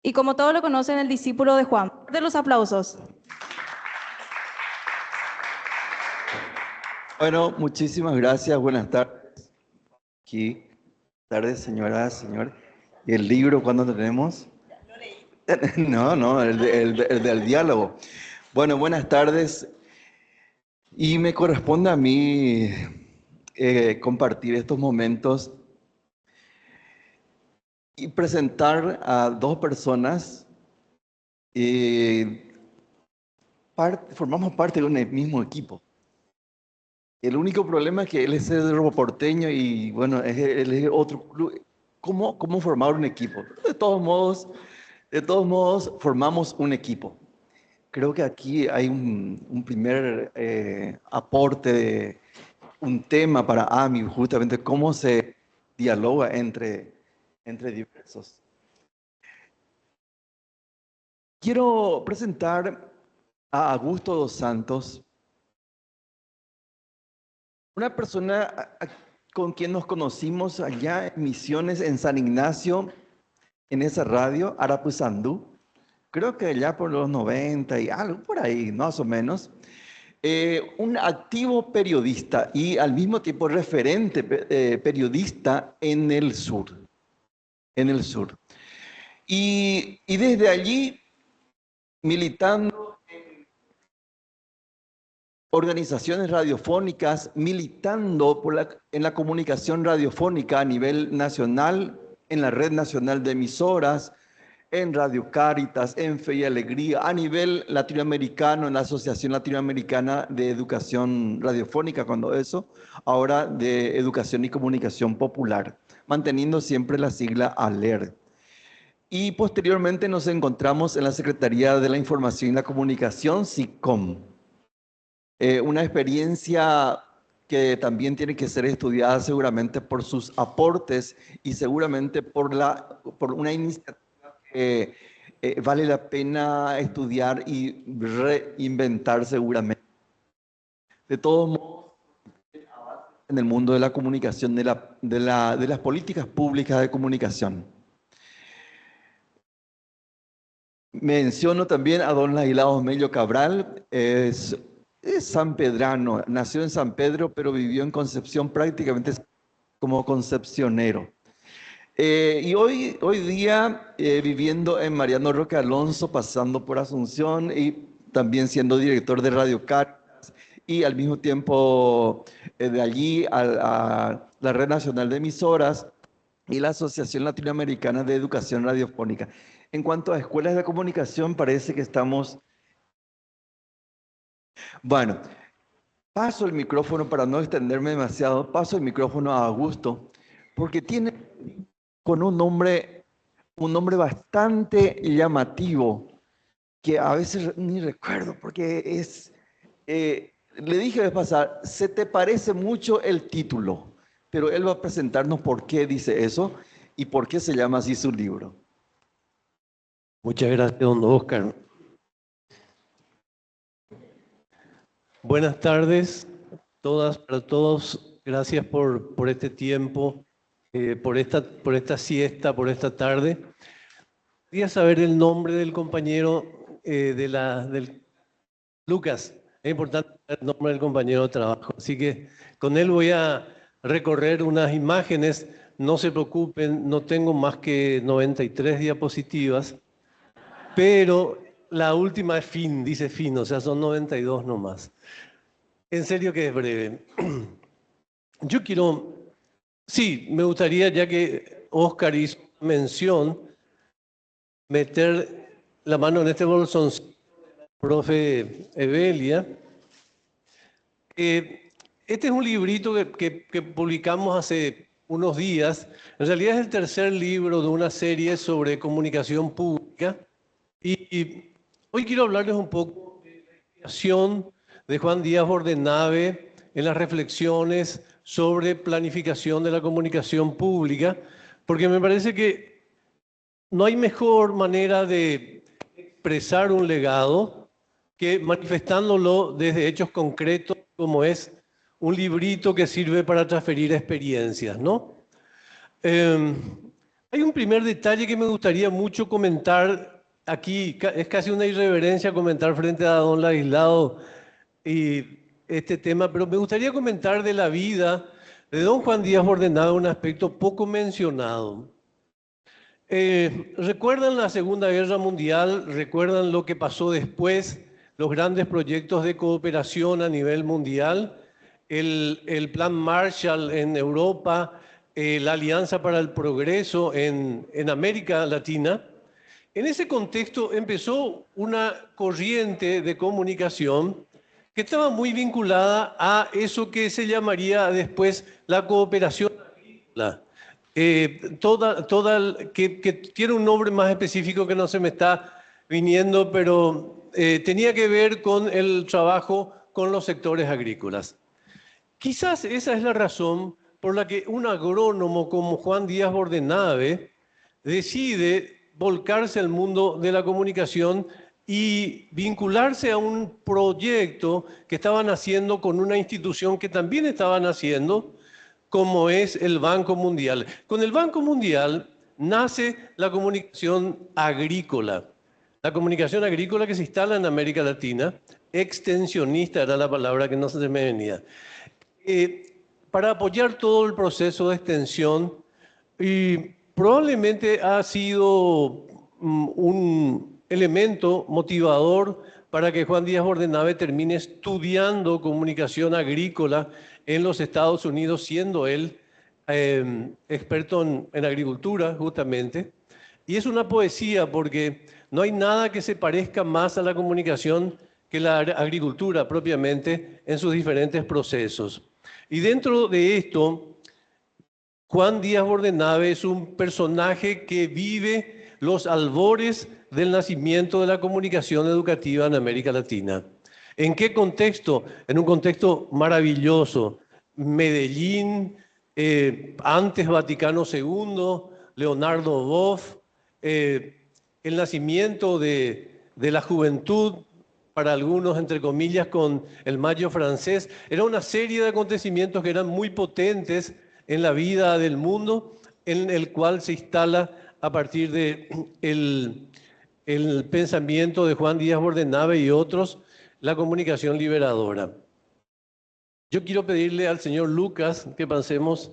y como todos lo conocen, el discípulo de Juan. De los aplausos. Bueno, muchísimas gracias. Buenas tardes. Aquí. Tardes, señoras, señor. ¿Y el libro cuándo tenemos? No, el del diálogo. Bueno, buenas tardes. Y me corresponde a mí compartir estos momentos y presentar a dos personas. Formamos parte de un mismo equipo. El único problema es que él es de Robo Porteño y bueno, él es otro club. ¿Cómo formar un equipo? De todos modos, formamos un equipo. Creo que aquí hay un primer aporte de un tema para AMI, justamente cómo se dialoga entre diversos. Quiero presentar a Augusto dos Santos, una persona con quien nos conocimos allá en Misiones, en San Ignacio, en esa radio, Arapuzandú, creo que allá por los 90 y algo por ahí, más o menos. Un activo periodista y al mismo tiempo referente periodista en el sur. Y desde allí, militando organizaciones radiofónicas, militando en la comunicación radiofónica a nivel nacional, en la Red Nacional de Emisoras, en Radio Cáritas, en Fe y Alegría, a nivel latinoamericano, en la Asociación Latinoamericana de Educación Radiofónica, ahora de Educación y Comunicación Popular, manteniendo siempre la sigla ALER. Y posteriormente nos encontramos en la Secretaría de la Información y la Comunicación, SICOM. Una experiencia que también tiene que ser estudiada seguramente por sus aportes y seguramente por una iniciativa que vale la pena estudiar y reinventar seguramente. De todos modos, en el mundo de la comunicación, de las políticas públicas de comunicación. Menciono también a don Laislao Mello Cabral, es es sanpedrano, nació en San Pedro, pero vivió en Concepción prácticamente como concepcionero. Y hoy día, viviendo en Mariano Roque Alonso, pasando por Asunción y también siendo director de Radio Caritas y al mismo tiempo de allí a la Red Nacional de Emisoras y la Asociación Latinoamericana de Educación Radiofónica. En cuanto a escuelas de comunicación, parece que estamos... Bueno, paso el micrófono para no extenderme demasiado, paso el micrófono a Augusto, porque tiene con un nombre bastante llamativo, que a veces ni recuerdo, porque es... le dije de pasar, se te parece mucho el título, pero él va a presentarnos por qué dice eso y por qué se llama así su libro. Muchas gracias, don Oscar. Buenas tardes, todas, para todos. Gracias por este tiempo, por esta siesta, por esta tarde. Quería saber el nombre del compañero del Lucas. Es importante el nombre del compañero de trabajo. Así que con él voy a recorrer unas imágenes. No se preocupen, no tengo más que 93 diapositivas, pero la última es fin, dice fin, o sea, son 92 nomás. En serio que es breve. Yo quiero, sí, me gustaría, ya que Oscar hizo mención, meter la mano en este bolsón, profe Evelia. Este es un librito que publicamos hace unos días. En realidad es el tercer libro de una serie sobre comunicación pública. Y hoy quiero hablarles un poco de la inspiración de Juan Díaz Bordenave en las reflexiones sobre planificación de la comunicación pública, porque me parece que no hay mejor manera de expresar un legado que manifestándolo desde hechos concretos, como es un librito que sirve para transferir experiencias, ¿no? Hay un primer detalle que me gustaría mucho comentar aquí. Es casi una irreverencia comentar frente a don Ladislao y este tema, pero me gustaría comentar de la vida de don Juan Díaz Bordenave un aspecto poco mencionado. ¿Recuerdan la Segunda Guerra Mundial? ¿Recuerdan lo que pasó después? Los grandes proyectos de cooperación a nivel mundial, el Plan Marshall en Europa, la Alianza para el Progreso en América Latina. En ese contexto empezó una corriente de comunicación que estaba muy vinculada a eso que se llamaría después la cooperación agrícola. Que tiene un nombre más específico que no se me está viniendo, pero tenía que ver con el trabajo con los sectores agrícolas. Quizás esa es la razón por la que un agrónomo como Juan Díaz Bordenave decide volcarse al mundo de la comunicación y vincularse a un proyecto que estaban haciendo con una institución que también estaban haciendo, como es el Banco Mundial. Con el Banco Mundial nace la comunicación agrícola. La comunicación agrícola que se instala en América Latina, extensionista era la palabra que no se me venía, para apoyar todo el proceso de extensión, y probablemente ha sido un elemento motivador para que Juan Díaz Bordenave termine estudiando comunicación agrícola en los Estados Unidos, siendo él experto en agricultura, justamente. Y es una poesía porque no hay nada que se parezca más a la comunicación que la agricultura propiamente en sus diferentes procesos. Y dentro de esto, Juan Díaz Bordenave es un personaje que vive los albores del nacimiento de la comunicación educativa en América Latina. ¿En qué contexto? En un contexto maravilloso. Medellín, antes Vaticano II, Leonardo Boff, el nacimiento de la juventud, para algunos, entre comillas, con el Mayo francés. Era una serie de acontecimientos que eran muy potentes en la vida del mundo, en el cual se instala a partir de el pensamiento de Juan Díaz Bordenave y otros, la comunicación liberadora. Yo quiero pedirle al señor Lucas que pasemos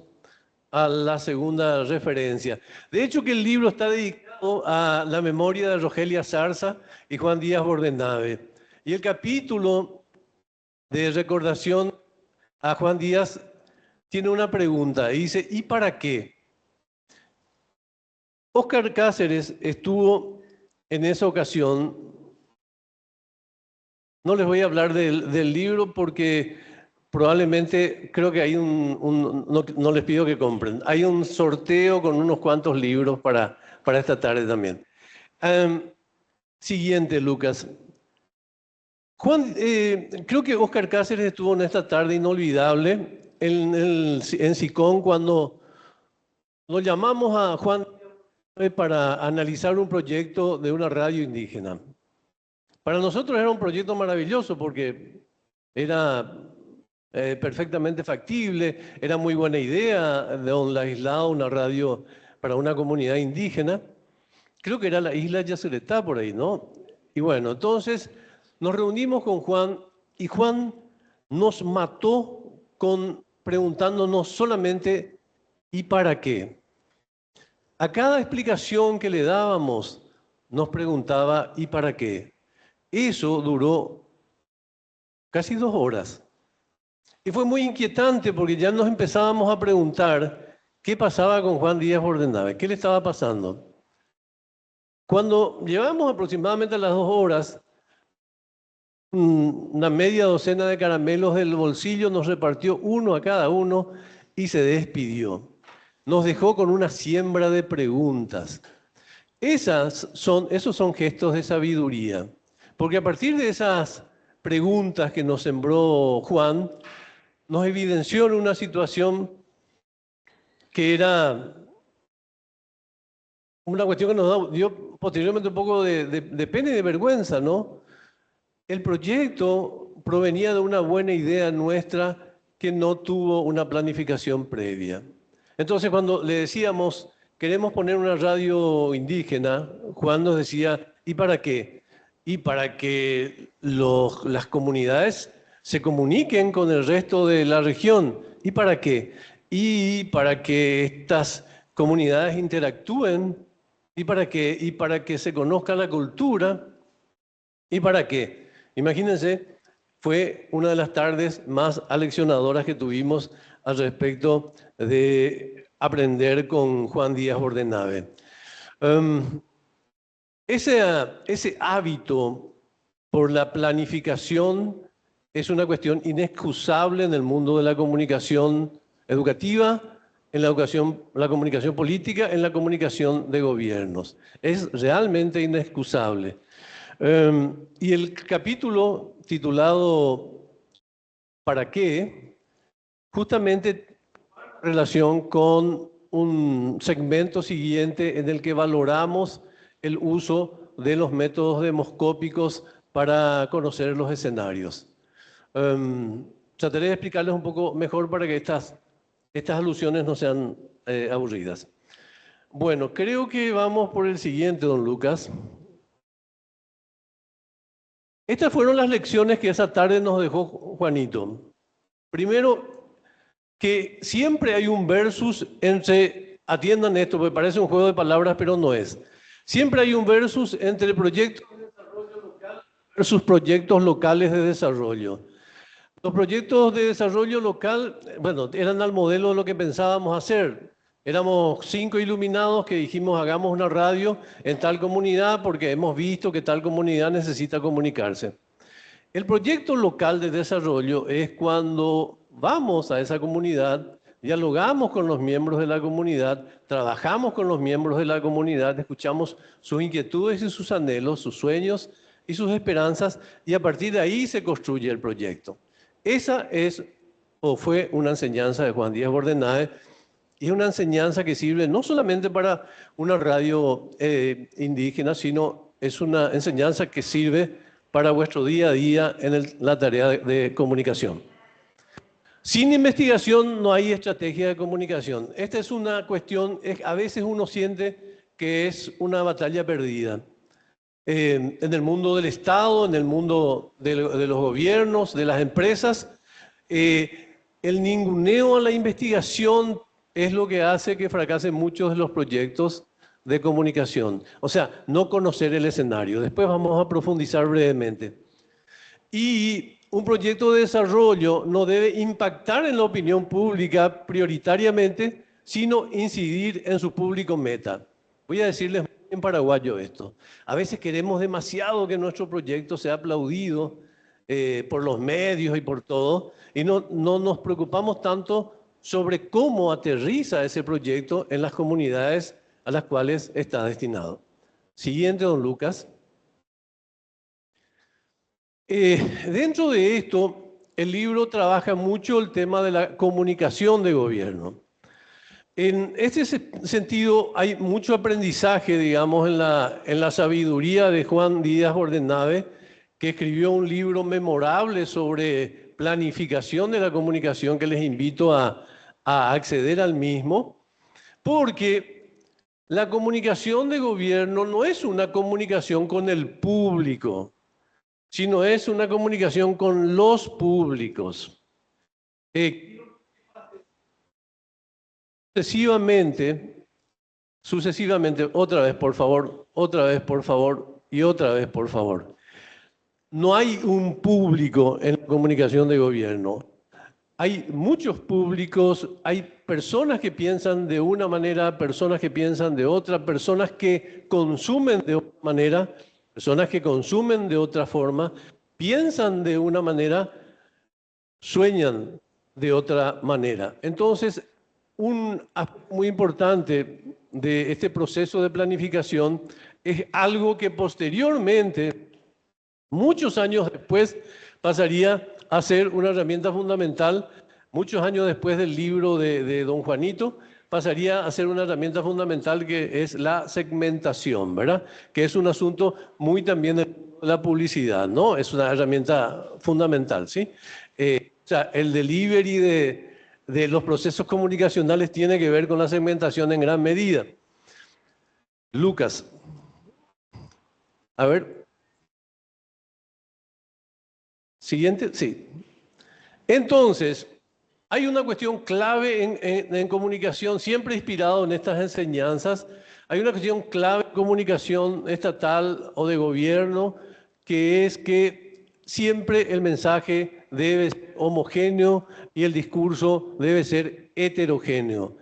a la segunda referencia. De hecho, que el libro está dedicado a la memoria de Rogelia Zarza y Juan Díaz Bordenave. Y el capítulo de recordación a Juan Díaz tiene una pregunta y dice, ¿y para qué? Óscar Cáceres estuvo en esa ocasión. No les voy a hablar del libro porque probablemente creo que hay no les pido que compren. Hay un sorteo con unos cuantos libros para esta tarde también. Siguiente, Lucas. Juan, creo que Óscar Cáceres estuvo en esta tarde inolvidable en SICON cuando lo llamamos a Juan para analizar un proyecto de una radio indígena. Para nosotros era un proyecto maravilloso porque era perfectamente factible, era muy buena idea de Don Ladislao, una radio para una comunidad indígena. Creo que era la isla Yacyretá por ahí, ¿no? Y bueno, entonces nos reunimos con Juan y Juan nos mató preguntándonos solamente ¿y para qué? A cada explicación que le dábamos nos preguntaba ¿y para qué? Eso duró casi 2 horas. Y fue muy inquietante porque ya nos empezábamos a preguntar qué pasaba con Juan Díaz Bordenave, qué le estaba pasando. Cuando llevamos aproximadamente a las 2 horas, una media docena de caramelos del bolsillo nos repartió uno a cada uno y se despidió. Nos dejó con una siembra de preguntas. Esos son gestos de sabiduría, porque a partir de esas preguntas que nos sembró Juan, nos evidenció en una situación que era una cuestión que nos dio posteriormente un poco de pena y de vergüenza, ¿no? El proyecto provenía de una buena idea nuestra que no tuvo una planificación previa. Entonces, cuando le decíamos, queremos poner una radio indígena, Juan nos decía, ¿y para qué? Y para que las comunidades se comuniquen con el resto de la región. ¿Y para qué? Y para que estas comunidades interactúen. ¿Y para qué? Y para que se conozca la cultura. ¿Y para qué? Imagínense, fue una de las tardes más aleccionadoras que tuvimos al respecto de aprender con Juan Díaz Bordenave. Ese hábito por la planificación es una cuestión inexcusable en el mundo de la comunicación educativa, en la comunicación política, en la comunicación de gobiernos. Es realmente inexcusable. Y el capítulo titulado ¿para qué? Justamente en relación con un segmento siguiente en el que valoramos el uso de los métodos demoscópicos para conocer los escenarios. Trataré de explicarles un poco mejor para que estas alusiones no sean aburridas. Bueno, creo que vamos por el siguiente, don Lucas. Estas fueron las lecciones que esa tarde nos dejó Juanito. Primero, que siempre hay un versus entre, atiendan esto, porque parece un juego de palabras, pero no es. Siempre hay un versus entre proyectos de desarrollo local versus proyectos locales de desarrollo. Los proyectos de desarrollo local, bueno, eran al modelo de lo que pensábamos hacer. Éramos 5 iluminados que dijimos hagamos una radio en tal comunidad porque hemos visto que tal comunidad necesita comunicarse. El proyecto local de desarrollo es cuando vamos a esa comunidad, dialogamos con los miembros de la comunidad, trabajamos con los miembros de la comunidad, escuchamos sus inquietudes y sus anhelos, sus sueños y sus esperanzas y a partir de ahí se construye el proyecto. Esa es o fue una enseñanza de Juan Díaz Bordenave. Y es una enseñanza que sirve no solamente para una radio indígena, sino es una enseñanza que sirve para vuestro día a día en la tarea de comunicación. Sin investigación no hay estrategia de comunicación. Esta es una cuestión, a veces uno siente que es una batalla perdida. en el mundo del Estado, en el mundo de los gobiernos, de las empresas. El ninguneo a la investigación es lo que hace que fracasen muchos de los proyectos de comunicación. O sea, no conocer el escenario. Después vamos a profundizar brevemente. Y un proyecto de desarrollo no debe impactar en la opinión pública prioritariamente, sino incidir en su público meta. Voy a decirles en paraguayo esto. A veces queremos demasiado que nuestro proyecto sea aplaudido por los medios y por todo, y no nos preocupamos tanto sobre cómo aterriza ese proyecto en las comunidades a las cuales está destinado. Siguiente, don Lucas. Dentro de esto, el libro trabaja mucho el tema de la comunicación de gobierno. En este sentido, hay mucho aprendizaje, digamos, en la sabiduría de Juan Díaz Bordenave, que escribió un libro memorable sobre planificación de la comunicación, que les invito a acceder al mismo, porque la comunicación de gobierno no es una comunicación con el público, sino es una comunicación con los públicos. Sucesivamente, otra vez por favor, y otra vez por favor. No hay un público en la comunicación de gobierno. Hay muchos públicos, hay personas que piensan de una manera, personas que piensan de otra, personas que consumen de otra manera, personas que consumen de otra forma, piensan de una manera, sueñan de otra manera. Entonces, un aspecto muy importante de este proceso de planificación es algo que posteriormente, muchos años después, pasaría a ser una herramienta fundamental. Muchos años después del libro de don Juanito, pasaría a ser una herramienta fundamental, que es la segmentación, ¿verdad? Que es un asunto muy también de la publicidad, ¿no? Es una herramienta fundamental, ¿sí? O sea, el delivery de los procesos comunicacionales tiene que ver con la segmentación en gran medida. Lucas. A ver. Siguiente, sí. Entonces, hay una cuestión clave en comunicación, siempre inspirado en estas enseñanzas. Hay una cuestión clave en comunicación estatal o de gobierno, que es que siempre el mensaje debe ser homogéneo y el discurso debe ser heterogéneo.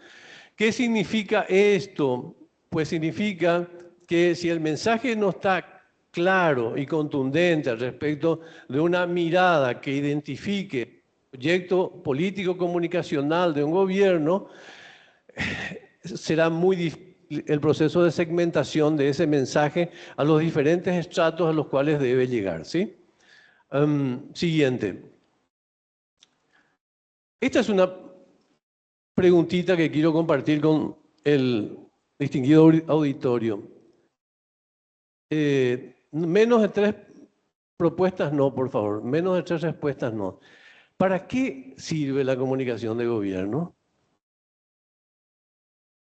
¿Qué significa esto? Pues significa que si el mensaje no está claro y contundente al respecto de una mirada que identifique el proyecto político comunicacional de un gobierno, será muy difícil el proceso de segmentación de ese mensaje a los diferentes estratos a los cuales debe llegar, ¿sí? Siguiente. Esta es una preguntita que quiero compartir con el distinguido auditorio. Menos de 3 propuestas no, por favor. Menos de 3 respuestas no. ¿Para qué sirve la comunicación de gobierno?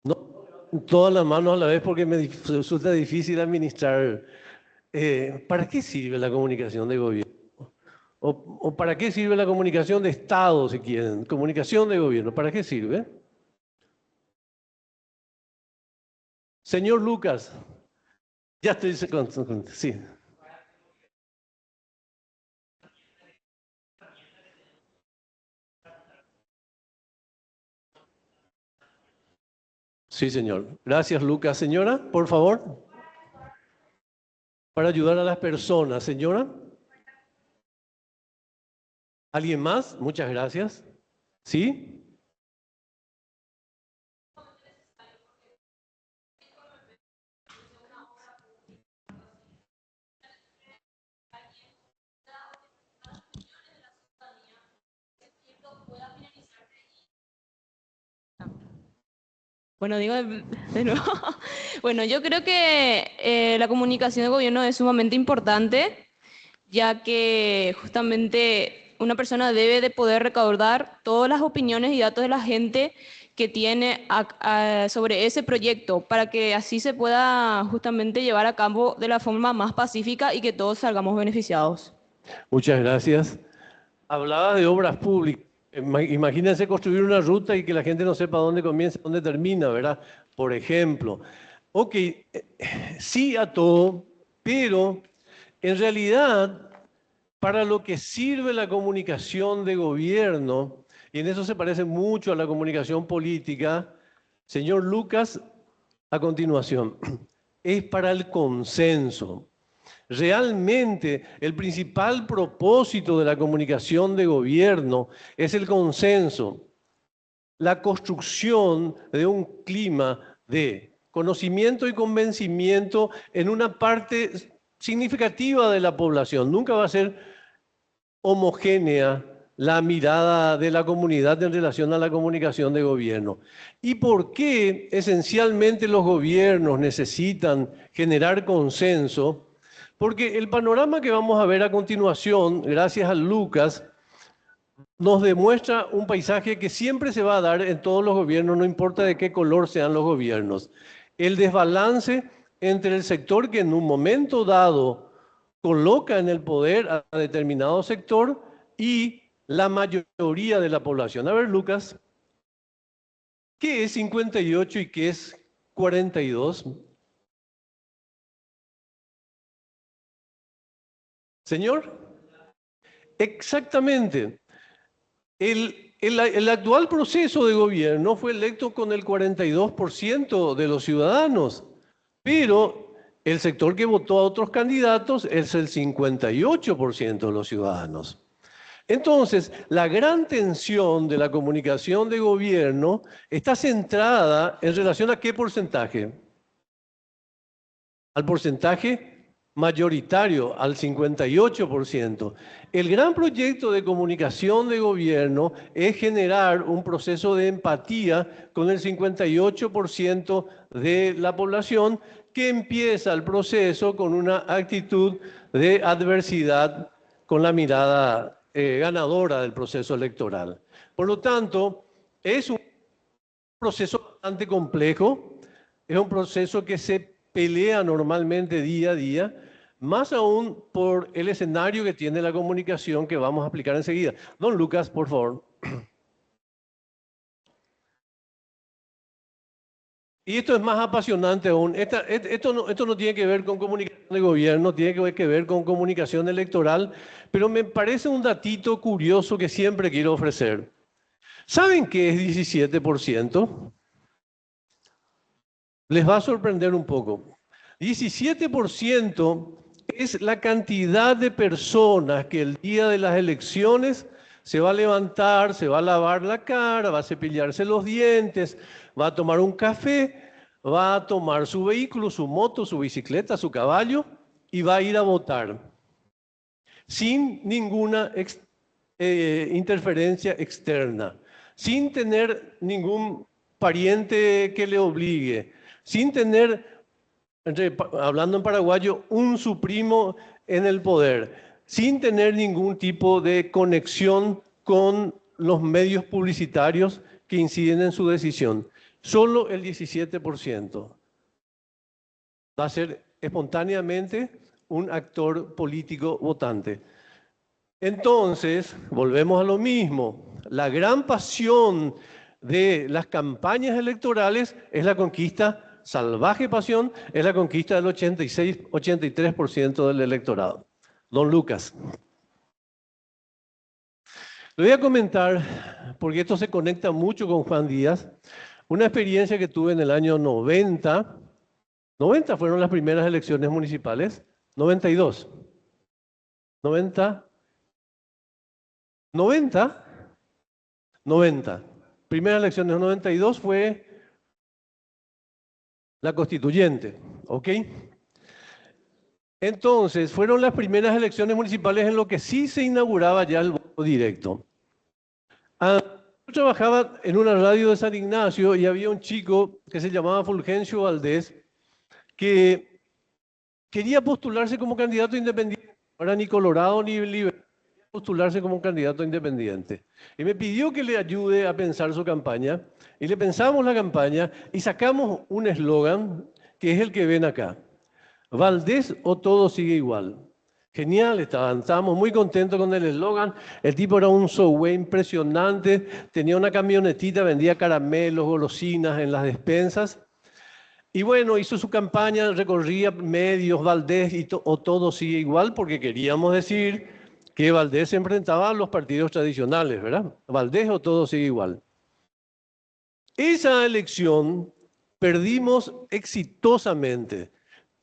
No todas las manos a la vez porque me resulta difícil administrar. ¿Para qué sirve la comunicación de gobierno? ¿O para qué sirve la comunicación de Estado, si quieren? Comunicación de gobierno, ¿para qué sirve? Señor Lucas. Ya estoy sí. Sí, señor. Gracias, Lucas. Señora, por favor. Para ayudar a las personas. Señora. ¿Alguien más? Muchas gracias. ¿Sí? Bueno, digo de nuevo. Bueno, yo creo que la comunicación de gobierno es sumamente importante, ya que justamente una persona debe de poder recaudar todas las opiniones y datos de la gente que tiene sobre ese proyecto para que así se pueda justamente llevar a cabo de la forma más pacífica y que todos salgamos beneficiados. Muchas gracias. Hablaba de obras públicas. Imagínense construir una ruta y que la gente no sepa dónde comienza, dónde termina, ¿verdad? Por ejemplo. Ok, sí a todo, pero en realidad, para lo que sirve la comunicación de gobierno, y en eso se parece mucho a la comunicación política, señor Lucas, a continuación, es para el consenso. Realmente, el principal propósito de la comunicación de gobierno es el consenso, la construcción de un clima de conocimiento y convencimiento en una parte significativa de la población. Nunca va a ser homogénea la mirada de la comunidad en relación a la comunicación de gobierno. ¿Y por qué esencialmente los gobiernos necesitan generar consenso? Porque el panorama que vamos a ver a continuación, gracias a Lucas, nos demuestra un paisaje que siempre se va a dar en todos los gobiernos, no importa de qué color sean los gobiernos. El desbalance entre el sector que en un momento dado coloca en el poder a determinado sector y la mayoría de la población. A ver, Lucas, ¿qué es 58 y qué es 42? Señor, exactamente. El actual proceso de gobierno fue electo con el 42% de los ciudadanos, pero el sector que votó a otros candidatos es el 58% de los ciudadanos. Entonces, la gran tensión de la comunicación de gobierno está centrada en relación a qué porcentaje. Al porcentaje mayoritario, al 58%. El gran proyecto de comunicación de gobierno es generar un proceso de empatía con el 58% de la población que empieza el proceso con una actitud de adversidad con la mirada ganadora del proceso electoral. Por lo tanto, es un proceso bastante complejo, es un proceso que se pelea normalmente día a día, más aún por el escenario que tiene la comunicación que vamos a explicar enseguida. Don Lucas, por favor. Y esto es más apasionante aún. Esto no tiene que ver con comunicación de gobierno, tiene que ver con comunicación electoral, pero me parece un datito curioso que siempre quiero ofrecer. ¿Saben qué es 17%? Les va a sorprender un poco. 17% es la cantidad de personas que el día de las elecciones se va a levantar, se va a lavar la cara, va a cepillarse los dientes, va a tomar un café, va a tomar su vehículo, su moto, su bicicleta, su caballo y va a ir a votar. Sin ninguna interferencia externa, sin tener ningún pariente que le obligue, sin tener, hablando en paraguayo, un su primo en el poder, sin tener ningún tipo de conexión con los medios publicitarios que inciden en su decisión. Solo el 17% va a ser espontáneamente un actor político votante. Entonces, volvemos a lo mismo. La gran pasión de las campañas electorales es la conquista, salvaje pasión, es la conquista del 86-83% del electorado. Don Lucas. Le voy a comentar, porque esto se conecta mucho con Juan Díaz, una experiencia que tuve en el año 90. 90 fueron las primeras elecciones municipales. 92. 90. 90. 90. Primeras elecciones 92 fue la constituyente, ¿ok? Entonces, fueron las primeras elecciones municipales en lo que sí se inauguraba ya el voto directo. Yo trabajaba en una radio de San Ignacio y había un chico que se llamaba Fulgencio Valdés que quería postularse como candidato independiente, no era ni colorado ni liberal, quería postularse como candidato independiente. Y me pidió que le ayude a pensar su campaña, y le pensamos la campaña y sacamos un eslogan que es el que ven acá. Valdés o todo sigue igual. Genial, estábamos muy contentos con el eslogan. El tipo era un showway impresionante, tenía una camionetita, vendía caramelos, golosinas en las despensas. Y bueno, hizo su campaña, recorría medios, Valdés o todo sigue igual, porque queríamos decir que Valdés se enfrentaba a los partidos tradicionales, ¿verdad? Valdés o todo sigue igual. Esa elección perdimos exitosamente.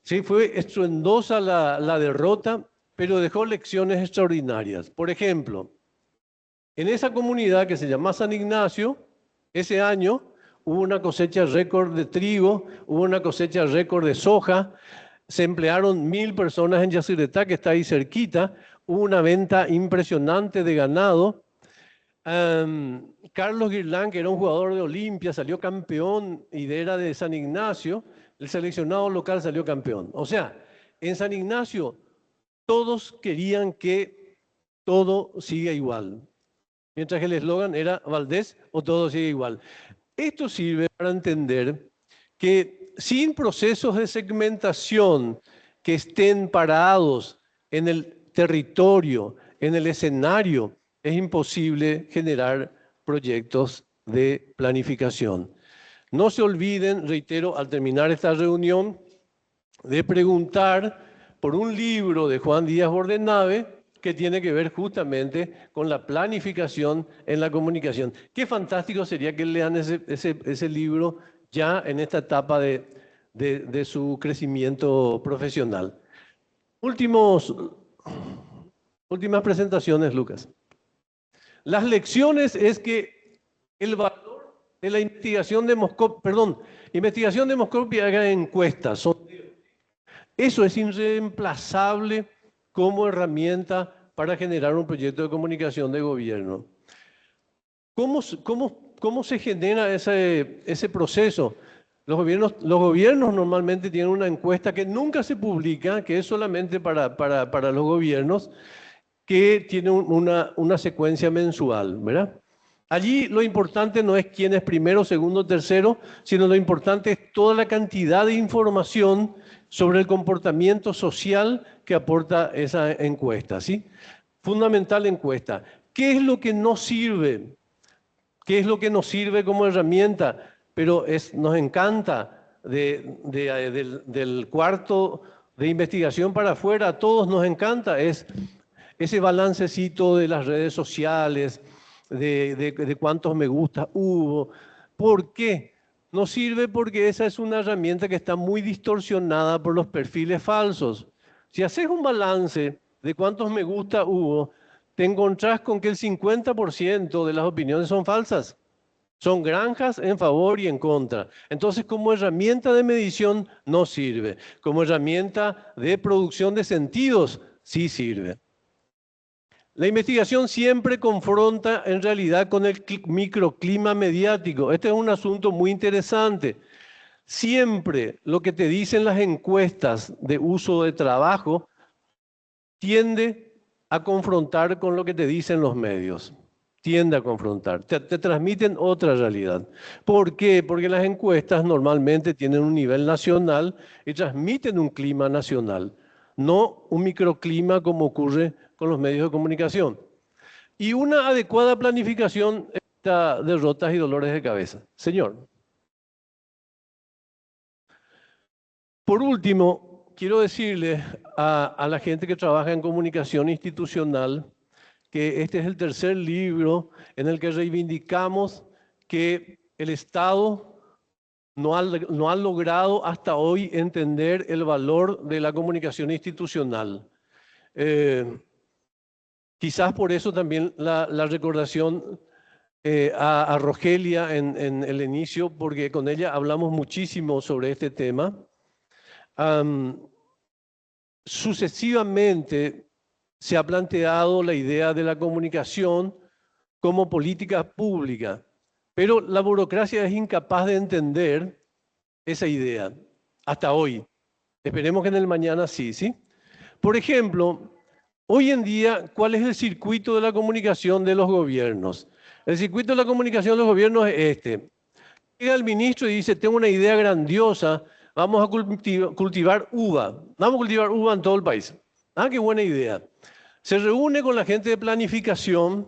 Sí, fue estruendosa la derrota, pero dejó lecciones extraordinarias. Por ejemplo, en esa comunidad que se llama San Ignacio, ese año hubo una cosecha récord de trigo, hubo una cosecha récord de soja, se emplearon 1000 personas en Yacyretá, que está ahí cerquita, hubo una venta impresionante de ganado. Carlos Guirlán, que era un jugador de Olimpia, salió campeón y era de San Ignacio. El seleccionado local salió campeón. O sea, en San Ignacio todos querían que todo siga igual. Mientras que el eslogan era Valdés o todo sigue igual. Esto sirve para entender que sin procesos de segmentación que estén parados en el territorio, en el escenario, es imposible generar proyectos de planificación. No se olviden, reitero, al terminar esta reunión, de preguntar por un libro de Juan Díaz Bordenave que tiene que ver justamente con la planificación en la comunicación. Qué fantástico sería que lean ese libro ya en esta etapa de su crecimiento profesional. Últimas presentaciones, Lucas. Las lecciones es que el valor de la investigación demoscópica haga encuestas. Eso es irreemplazable como herramienta para generar un proyecto de comunicación de gobierno. ¿Cómo se genera ese proceso? Los gobiernos normalmente tienen una encuesta que nunca se publica, que es solamente para los gobiernos, que tiene una secuencia mensual, ¿verdad? Allí lo importante no es quién es primero, segundo, tercero, sino lo importante es toda la cantidad de información sobre el comportamiento social que aporta esa encuesta, ¿sí? Fundamental encuesta. ¿Qué es lo que no sirve? ¿Qué es lo que nos sirve como herramienta? Pero nos encanta del cuarto de investigación para afuera, a todos nos encanta, es ese balancecito de las redes sociales, de cuántos me gusta hubo. ¿Por qué? No sirve porque esa es una herramienta que está muy distorsionada por los perfiles falsos. Si haces un balance de cuántos me gusta hubo, te encontrás con que el 50% de las opiniones son falsas. Son granjas en favor y en contra. Entonces, como herramienta de medición no sirve. Como herramienta de producción de sentidos sí sirve. La investigación siempre confronta en realidad con el microclima mediático. Este es un asunto muy interesante. Siempre lo que te dicen las encuestas de uso de trabajo tiende a confrontar con lo que te dicen los medios. Tiende a confrontar. Te transmiten otra realidad. ¿Por qué? Porque las encuestas normalmente tienen un nivel nacional y transmiten un clima nacional, no un microclima como ocurre con los medios de comunicación. Y una adecuada planificación evita derrotas y dolores de cabeza. Señor. Por último, quiero decirle a la gente que trabaja en comunicación institucional que este es el tercer libro en el que reivindicamos que el Estado no ha logrado hasta hoy entender el valor de la comunicación institucional. Quizás por eso también la recordación a Rogelia en el inicio, porque con ella hablamos muchísimo sobre este tema. Sucesivamente se ha planteado la idea de la comunicación como política pública, pero la burocracia es incapaz de entender esa idea hasta hoy. Esperemos que en el mañana sí, ¿sí? Por ejemplo, Hoy en día, ¿cuál es el circuito de la comunicación de los gobiernos? El circuito de la comunicación de los gobiernos es este. Llega el ministro y dice, tengo una idea grandiosa, vamos a cultivar uva. Vamos a cultivar uva en todo el país. Ah, qué buena idea. Se reúne con la gente de planificación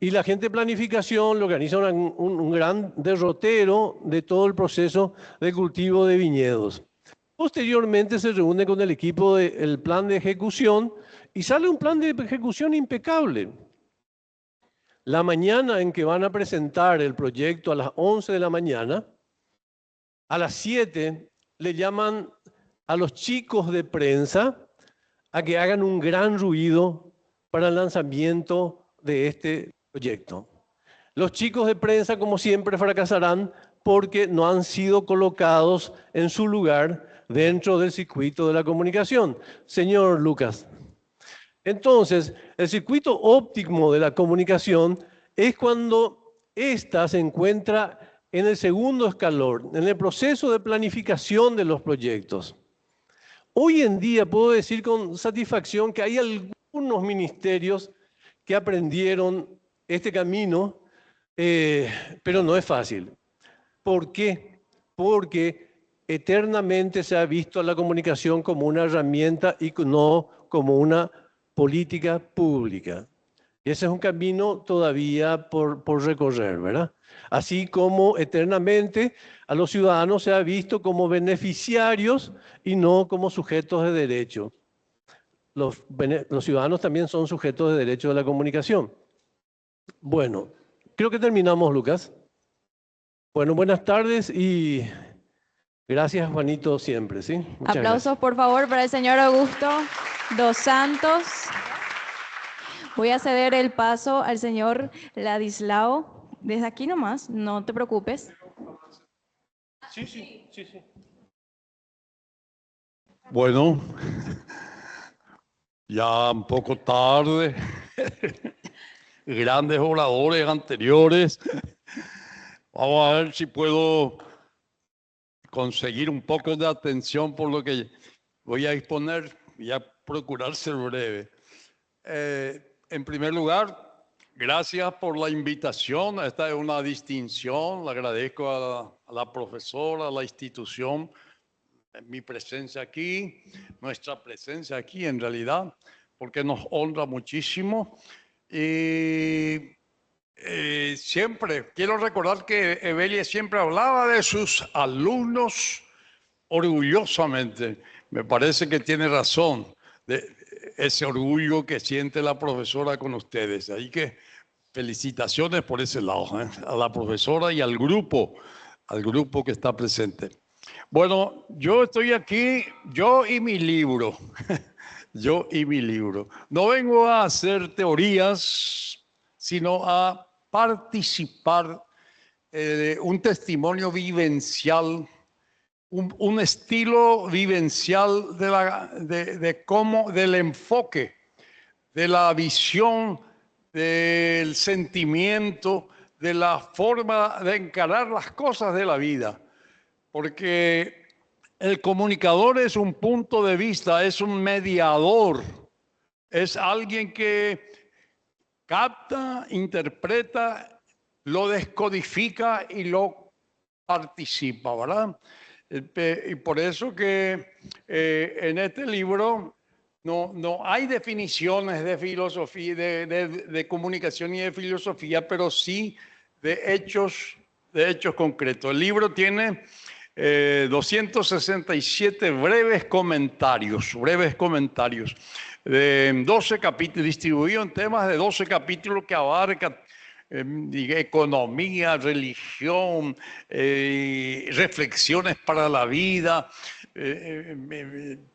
y la gente de planificación le organiza un gran derrotero de todo el proceso de cultivo de viñedos. Posteriormente se reúne con el equipo del plan de ejecución y sale un plan de ejecución impecable. La mañana en que van a presentar el proyecto a las 11 de la mañana, a las 7 le llaman a los chicos de prensa a que hagan un gran ruido para el lanzamiento de este proyecto. Los chicos de prensa, como siempre, fracasarán porque no han sido colocados en su lugar dentro del circuito de la comunicación. Señor Lucas. Entonces, el circuito óptimo de la comunicación es cuando ésta se encuentra en el segundo escalón, en el proceso de planificación de los proyectos. Hoy en día puedo decir con satisfacción que hay algunos ministerios que aprendieron este camino, pero no es fácil. ¿Por qué? Porque eternamente se ha visto a la comunicación como una herramienta y no como una política pública. Y ese es un camino todavía por recorrer, ¿verdad? Así como eternamente a los ciudadanos se ha visto como beneficiarios y no como sujetos de derecho. Los ciudadanos también son sujetos de derecho de la comunicación. Bueno, creo que terminamos, Lucas. Bueno, buenas tardes y gracias, Juanito, siempre, ¿sí? Muchas Aplausos, gracias. por favor, para el señor Augusto dos Santos. Voy a ceder el paso al señor Ladislao. Desde aquí nomás, no te preocupes. Sí. Bueno, ya un poco tarde. Grandes oradores anteriores. Vamos a ver si puedo conseguir un poco de atención por lo que voy a exponer y a procurar ser breve. En primer lugar, gracias por la invitación. Esta es una distinción. Le agradezco a la profesora, a la institución, mi presencia aquí, nuestra presencia aquí en realidad, porque nos honra muchísimo. Y siempre quiero recordar que Evelia siempre hablaba de sus alumnos orgullosamente. Me parece que tiene razón de ese orgullo que siente la profesora con ustedes. Así que felicitaciones por ese lado, a la profesora y al grupo que está presente. Bueno, yo estoy aquí, yo y mi libro. Yo y mi libro. No vengo a hacer teorías, sino a participar de un testimonio vivencial, un estilo vivencial del enfoque, de la visión, del sentimiento, de la forma de encarar las cosas de la vida. Porque el comunicador es un punto de vista, es un mediador, es alguien que capta, interpreta, lo descodifica y lo participa, ¿verdad? Y por eso que en este libro no hay definiciones de filosofía, de comunicación y de filosofía, pero sí de hechos concretos. El libro tiene 267 breves comentarios de 12 capítulos, distribuidos en temas de 12 capítulos que abarcan economía, religión, reflexiones para la vida,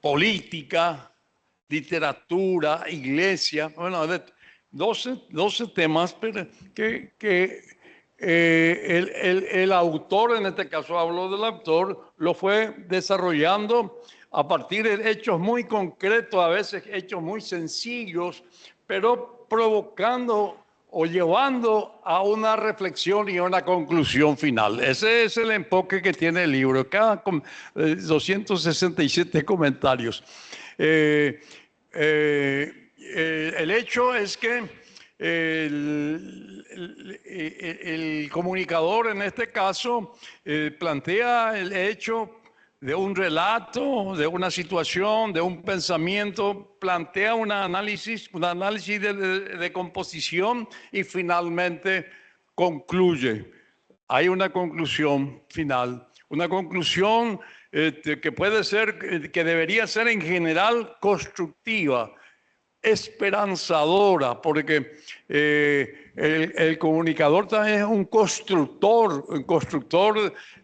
política, literatura, iglesia, bueno, 12 temas pero que el autor, en este caso hablo del autor, lo fue desarrollando a partir de hechos muy concretos, a veces hechos muy sencillos, pero provocando o llevando a una reflexión y a una conclusión final. Ese es el enfoque que tiene el libro, cada 267 comentarios. el hecho es que el comunicador en este caso plantea el hecho de un relato, de una situación, de un pensamiento, plantea un análisis de composición y finalmente concluye. Hay una conclusión final, una conclusión que puede ser, que debería ser en general constructiva, esperanzadora, porque el comunicador también es un constructor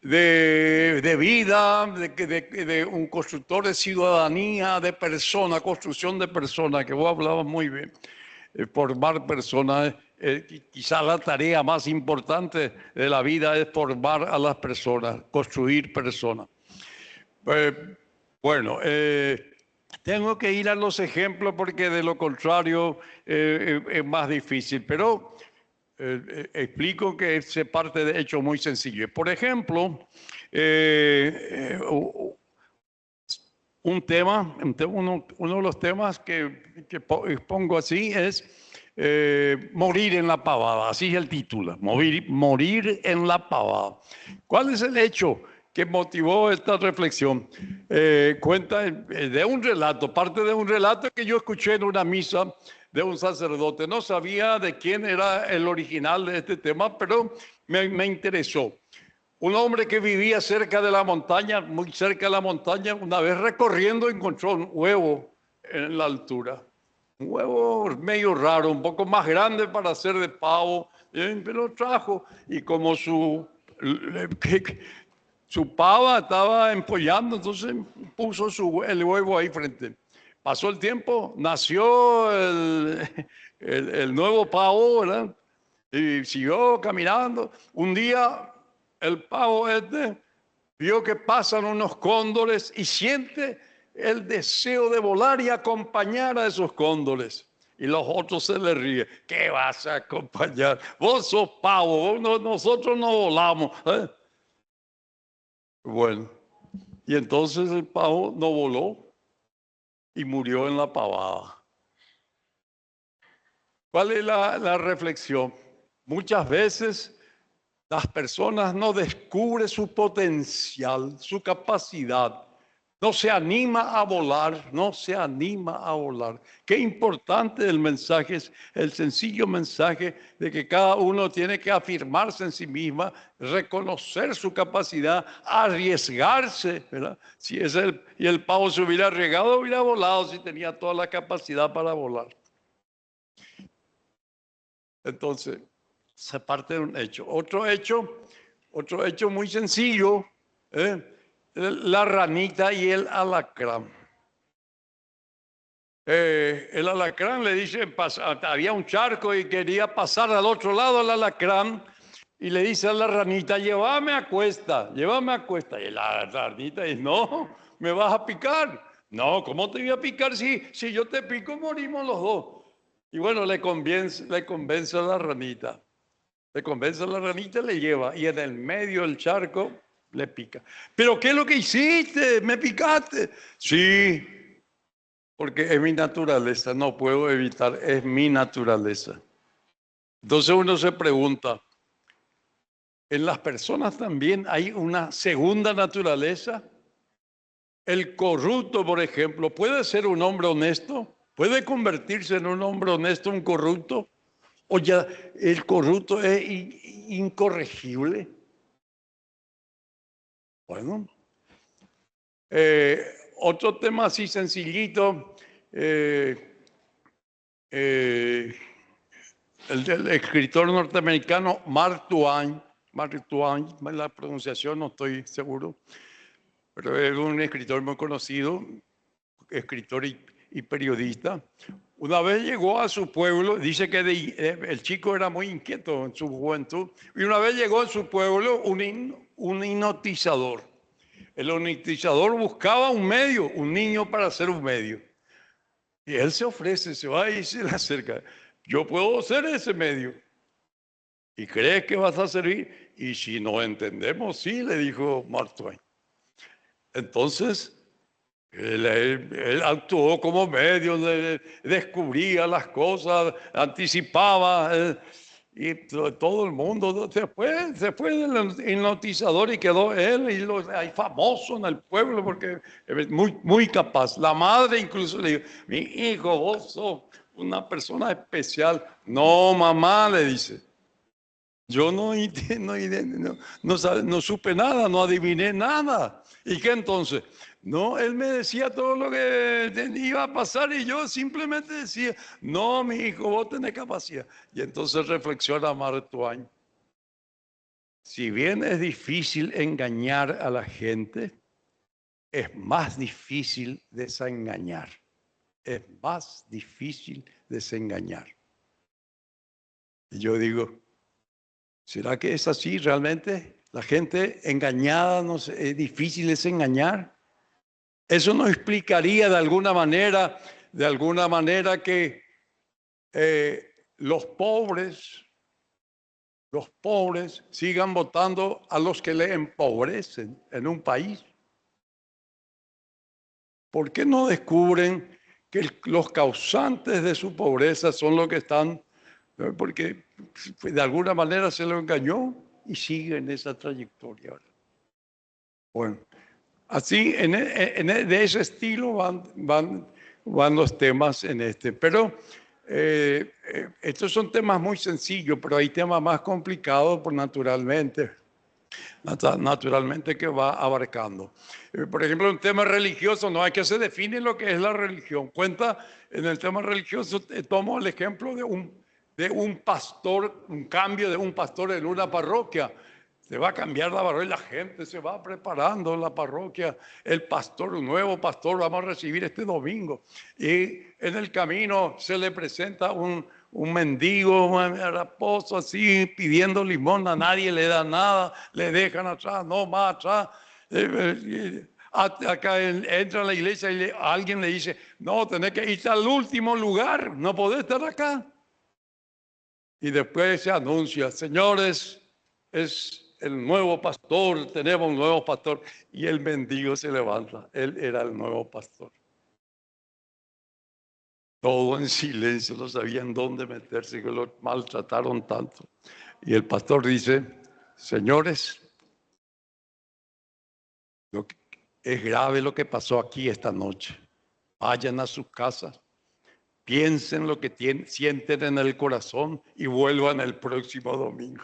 de vida, un constructor de ciudadanía, de persona, construcción de personas, que vos hablabas muy bien. Formar personas, quizás la tarea más importante de la vida es formar a las personas, construir personas. Bueno, tengo que ir a los ejemplos porque de lo contrario es más difícil, pero explico que se parte de hechos muy sencillos. Por ejemplo, uno de los temas que pongo así es morir en la pavada, así es el título, morir en la pavada. ¿Cuál es el hecho que motivó esta reflexión? Cuenta de un relato, parte de un relato que yo escuché en una misa de un sacerdote. No sabía de quién era el original de este tema, pero me interesó. Un hombre que vivía cerca de la montaña, muy cerca de la montaña, una vez recorriendo encontró un huevo en la altura. Un huevo medio raro, un poco más grande para hacer de pavo, pero trajo. Y como su pava estaba empollando, entonces puso el huevo ahí frente. Pasó el tiempo, nació el nuevo pavo, ¿verdad? Y siguió caminando. Un día el pavo vio que pasan unos cóndores y siente el deseo de volar y acompañar a esos cóndores. Y los otros se le ríen. ¿Qué vas a acompañar? Vos sos pavo, nosotros no volamos. Bueno, y entonces el pavo no voló y murió en la pavada. ¿Cuál es la reflexión? Muchas veces las personas no descubren su potencial, su capacidad. No se anima a volar, no se anima a volar. Qué importante el mensaje es el sencillo mensaje de que cada uno tiene que afirmarse en sí misma, reconocer su capacidad, arriesgarse, ¿verdad? Si y el pavo se hubiera arriesgado, hubiera volado si tenía toda la capacidad para volar. Entonces, se parte de un hecho. Otro hecho muy sencillo, la ranita y el alacrán. El alacrán le dice, había un charco y quería pasar al otro lado el alacrán y le dice a la ranita, llévame a cuesta. Y la ranita dice, no, me vas a picar. No, ¿cómo te voy a picar si yo te pico morimos los dos? Y bueno, le convence a la ranita. Le lleva y en el medio del charco le pica. ¿Pero qué es lo que hiciste? ¿Me picaste? Sí, porque es mi naturaleza, no puedo evitar, es mi naturaleza. Entonces uno se pregunta, ¿en las personas también hay una segunda naturaleza? El corrupto, por ejemplo, ¿puede ser un hombre honesto? ¿Puede convertirse en un hombre honesto un corrupto? ¿O ya el corrupto es incorregible? Bueno, otro tema así sencillito, el del escritor norteamericano Mark Twain, la pronunciación no estoy seguro, pero es un escritor muy conocido, escritor y periodista. Una vez llegó a su pueblo, dice que el chico era muy inquieto en su juventud, y una vez llegó a su pueblo un hipnotizador. El hipnotizador buscaba un niño para hacer un medio. Y él se ofrece, se va y se le acerca. Yo puedo ser ese medio. ¿Y crees que vas a servir? Y si no entendemos, sí, le dijo Mark Twain. Entonces, Él actuó como medio, descubría las cosas, anticipaba, y todo el mundo se fue del hipnotizador y quedó él, y hay famoso en el pueblo porque es muy, muy capaz. La madre incluso le dijo, mi hijo, vos sos una persona especial. No, mamá, le dice. Yo no supe nada, no adiviné nada. ¿Y qué entonces? No, él me decía todo lo que iba a pasar y yo simplemente decía, no, mi hijo, vos tenés capacidad. Y entonces reflexiona Mark Twain. Si bien es difícil engañar a la gente, es más difícil desengañar. Es más difícil desengañar. Y yo digo, ¿será que es así realmente? La gente engañada, no sé, es difícil desengañar. Eso nos explicaría de alguna manera que los pobres sigan votando a los que le empobrecen en un país. ¿Por qué no descubren que los causantes de su pobreza son los que están? Porque de alguna manera se lo engañó y siguen esa trayectoria. Bueno, así de ese estilo van los temas en este. Pero estos son temas muy sencillos, pero hay temas más complicados naturalmente que va abarcando. Por ejemplo, en tema religioso, no hay que se define lo que es la religión. Cuenta en el tema religioso, tomo el ejemplo de un pastor, un cambio de un pastor en una parroquia. Se va a cambiar la parroquia, la gente se va preparando en la parroquia. El pastor, un nuevo pastor, vamos a recibir este domingo. Y en el camino se le presenta un mendigo, un raposo así, pidiendo limosna, nadie le da nada, le dejan atrás, no más atrás. Acá entra a la iglesia y alguien le dice, no, tenés que irte al último lugar, no podés estar acá. Y después se anuncia, señores, es el nuevo pastor, tenemos un nuevo pastor. Y el mendigo se levanta, él era el nuevo pastor. Todo en silencio, no sabían dónde meterse, que lo maltrataron tanto. Y el pastor dice, señores, es grave lo que pasó aquí esta noche. Vayan a sus casas, piensen lo que sienten en el corazón y vuelvan el próximo domingo.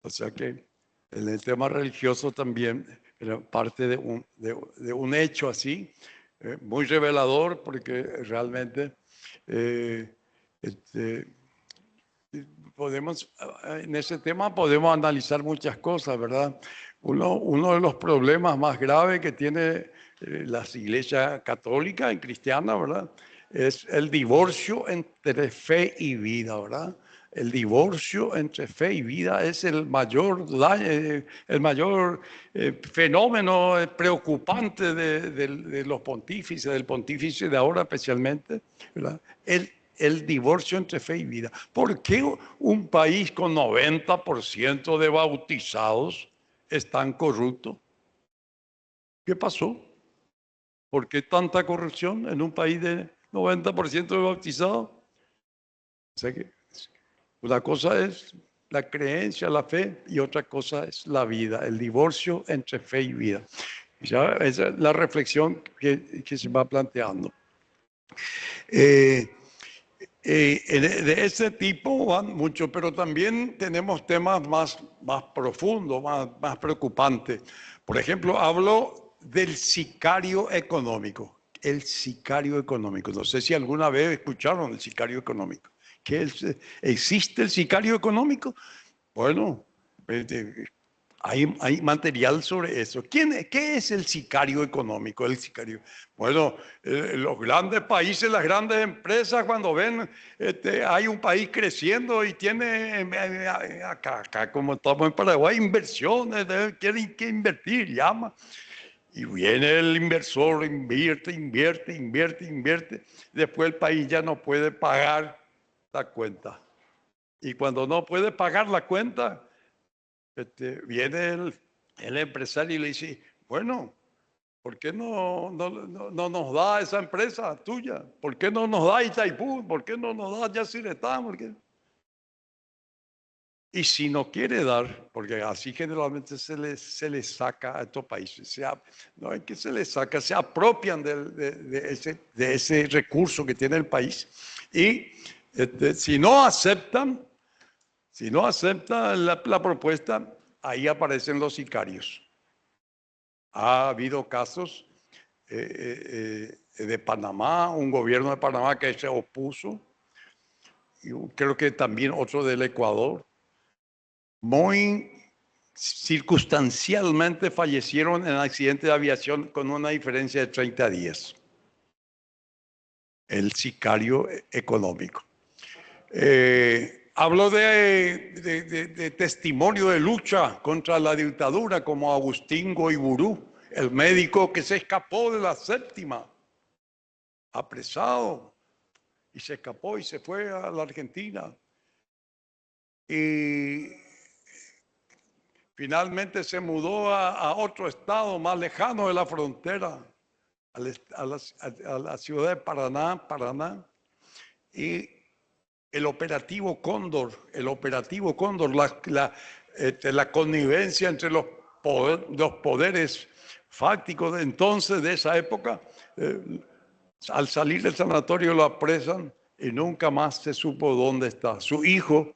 O sea que en el tema religioso también era parte de un hecho así, muy revelador, porque realmente en ese tema podemos analizar muchas cosas, ¿verdad? Uno de los problemas más graves que tiene las iglesias católicas y cristianas, ¿verdad? Es el divorcio entre fe y vida, ¿verdad? El divorcio entre fe y vida es el mayor fenómeno preocupante de los pontífices, del pontífice de ahora especialmente, ¿verdad? El divorcio entre fe y vida. ¿Por qué un país con 90% de bautizados es tan corrupto? ¿Qué pasó? ¿Por qué tanta corrupción en un país de 90% de bautizados? O sea que una cosa es la creencia, la fe, y otra cosa es la vida, el divorcio entre fe y vida. Ya esa es la reflexión que se va planteando. De ese tipo van mucho, pero también tenemos temas más profundos, más preocupantes. Por ejemplo, hablo del sicario económico. El sicario económico. No sé si alguna vez escucharon el sicario económico. ¿Existe el sicario económico? Bueno, hay material sobre eso. ¿Qué es el sicario económico? Bueno, los grandes países, las grandes empresas, cuando ven, hay un país creciendo y tiene, acá como estamos en Paraguay, inversiones, quieren que invertir, llama. Y viene el inversor, invierte. Después el país ya no puede pagar la cuenta. Y cuando no puede pagar la cuenta, viene el empresario y le dice, bueno, ¿Por qué no nos da esa empresa tuya? ¿Por qué no nos da Itaipú? ¿Por qué no nos da Yacyretá? ¿Por qué? Y si no quiere dar, porque así generalmente se les saca a estos países, no es que se les saca, se apropian de ese recurso que tiene el país. Y si no aceptan la propuesta, ahí aparecen los sicarios. Ha habido casos de Panamá, un gobierno de Panamá que se opuso, y creo que también otro del Ecuador. Muy circunstancialmente fallecieron en accidente de aviación con una diferencia de 30 días. El sicario económico. Hablo de testimonio de lucha contra la dictadura, como Agustín Goiburú, el médico que se escapó de la séptima, apresado, y se escapó y se fue a la Argentina. Y finalmente se mudó a otro estado más lejano de la frontera, a la ciudad de Paraná. Y el operativo Cóndor, la connivencia entre los poderes fácticos de entonces, de esa época, al salir del sanatorio lo apresan y nunca más se supo dónde está. Su hijo,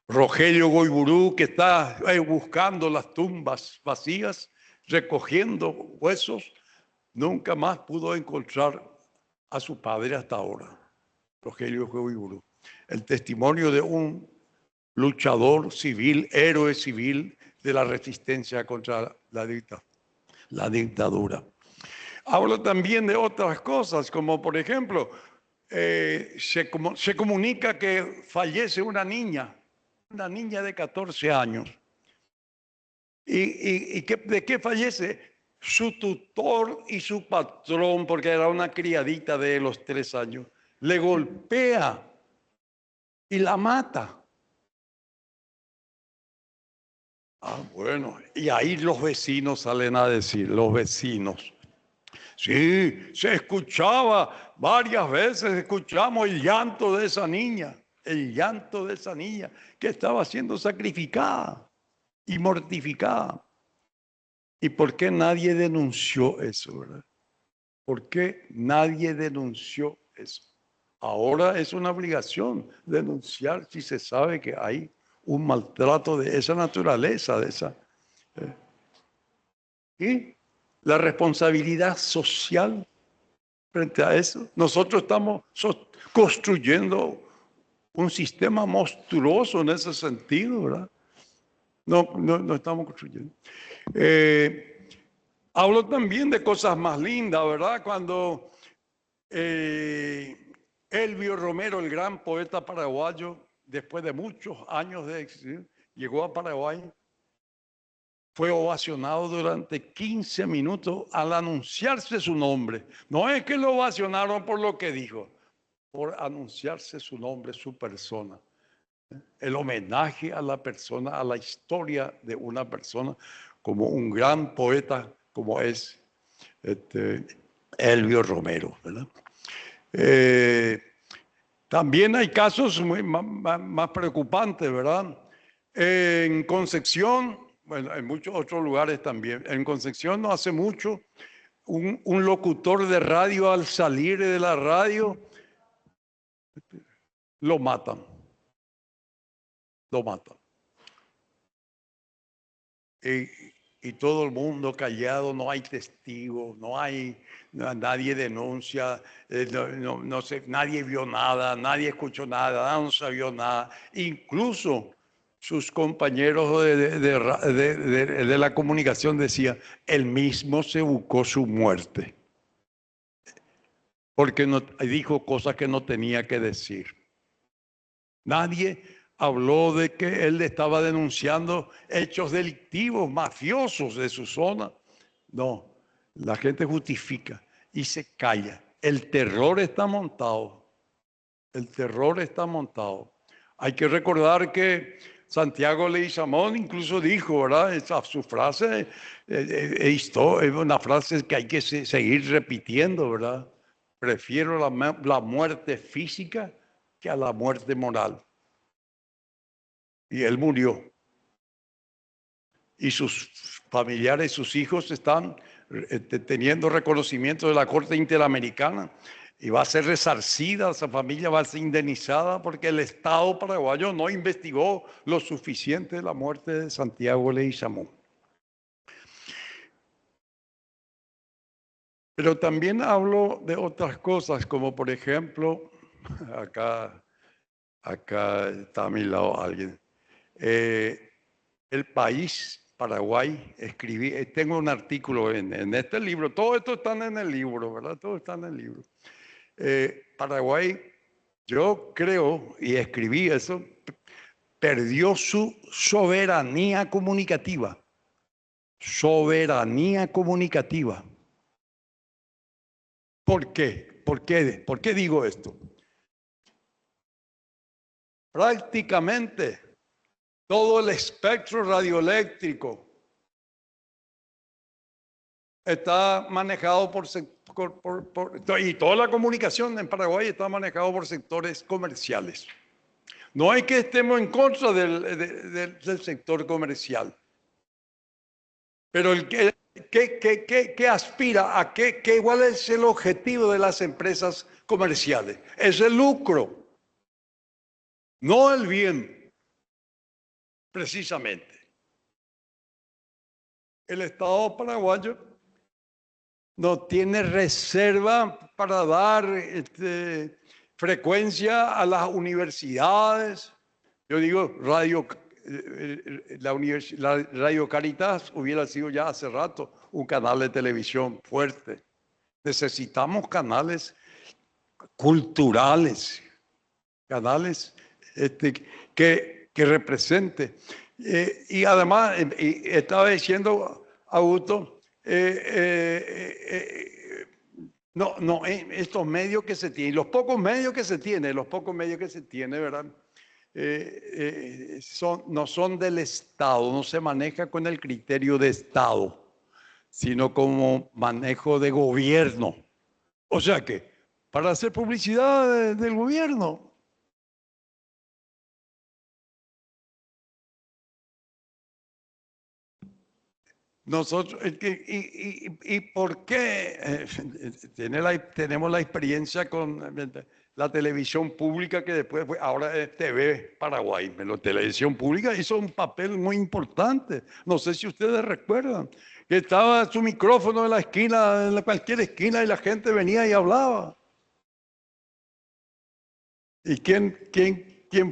Rogelio Goiburú, que está buscando las tumbas vacías, recogiendo huesos, nunca más pudo encontrar a su padre hasta ahora, Rogelio Goiburú. El testimonio de un luchador civil, héroe civil de la resistencia contra la dictadura. Hablo también de otras cosas, como por ejemplo, se comunica que fallece una niña de 14 años. ¿Y de qué fallece? Su tutor y su patrón, porque era una criadita de los 3 años, le golpea y la mata. Bueno, y ahí los vecinos salen a decir, los vecinos. Sí, se escuchaba, varias veces escuchamos el llanto de esa niña que estaba siendo sacrificada y mortificada. ¿Y por qué nadie denunció eso, verdad? ¿Por qué nadie denunció eso? Ahora es una obligación denunciar si se sabe que hay un maltrato de esa naturaleza, y la responsabilidad social frente a eso. Nosotros estamos construyendo un sistema monstruoso en ese sentido, ¿verdad? No estamos construyendo. Hablo también de cosas más lindas, ¿verdad? Cuando Elvio Romero, el gran poeta paraguayo, después de muchos años de exilio, llegó a Paraguay, fue ovacionado durante 15 minutos al anunciarse su nombre. No es que lo ovacionaron por lo que dijo, por anunciarse su nombre, su persona. El homenaje a la persona, a la historia de una persona, como un gran poeta como es Elvio Romero, ¿verdad? También hay casos más preocupantes, ¿verdad? En Concepción, bueno, en muchos otros lugares también. En Concepción no hace mucho, un locutor de radio al salir de la radio, lo matan. Y todo el mundo callado, no hay testigos, nadie denuncia, nadie vio nada, nadie escuchó nada, no sabió nada. Incluso sus compañeros de la comunicación decían, él mismo se buscó su muerte, porque dijo cosas que no tenía que decir. Nadie habló de que él estaba denunciando hechos delictivos, mafiosos de su zona. No, la gente justifica y se calla. El terror está montado. Hay que recordar que Santiago Leguizamón incluso dijo, ¿verdad? Su frase es una frase que hay que seguir repitiendo, ¿verdad? Prefiero la muerte física que a la muerte moral. Y él murió. Y sus familiares, sus hijos están teniendo reconocimiento de la Corte Interamericana y va a ser resarcida, esa familia va a ser indemnizada porque el Estado paraguayo no investigó lo suficiente de la muerte de Santiago Leguizamón. Pero también hablo de otras cosas, como por ejemplo, acá está a mi lado alguien, El País, Paraguay, tengo un artículo en este libro, todo esto está en el libro, ¿verdad? Todo está en el libro. Paraguay, yo creo, y escribí eso, perdió su soberanía comunicativa. Soberanía comunicativa. ¿Por qué? ¿Por qué digo esto? Prácticamente todo el espectro radioeléctrico está manejado y toda la comunicación en Paraguay está manejado por sectores comerciales. No es que estemos en contra del sector comercial, pero ¿qué aspira a cuál es el objetivo de las empresas comerciales? Es el lucro, no el bien, precisamente. El Estado paraguayo no tiene reserva para dar frecuencia a las universidades. Yo digo, la Radio Caritas hubiera sido ya hace rato un canal de televisión fuerte. Necesitamos canales culturales, canales que representen. Y además, estaba diciendo Augusto, estos medios que se tienen, los pocos medios que se tienen, ¿verdad? No son del Estado, no se maneja con el criterio de Estado, sino como manejo de gobierno. O sea que, para hacer publicidad del gobierno. Nosotros, ¿y por qué? Tenemos la experiencia con la televisión pública que después ahora es TV Paraguay. La televisión pública hizo un papel muy importante. No sé si ustedes recuerdan que estaba su micrófono en la esquina, en cualquier esquina, y la gente venía y hablaba. ¿Y quién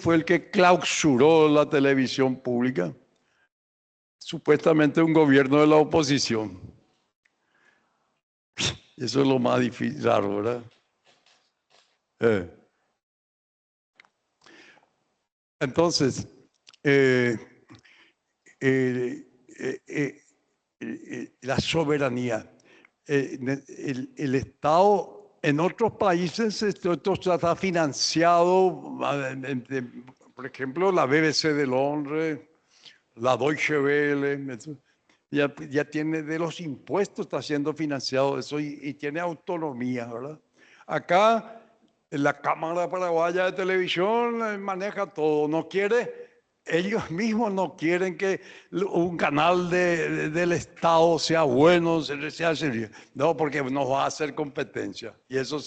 fue el que clausuró la televisión pública? Supuestamente un gobierno de la oposición. Eso es lo más difícil, raro, ¿verdad? Entonces, la soberanía. El Estado en otros países esto está financiado, por ejemplo, la BBC de Londres, la Deutsche Welle, ya tiene de los impuestos, está siendo financiado eso y tiene autonomía, ¿verdad? Acá, la Cámara Paraguaya de Televisión maneja todo, ellos mismos no quieren que un canal del Estado sea bueno, sea serio. No, porque nos va a hacer competencia. Y eso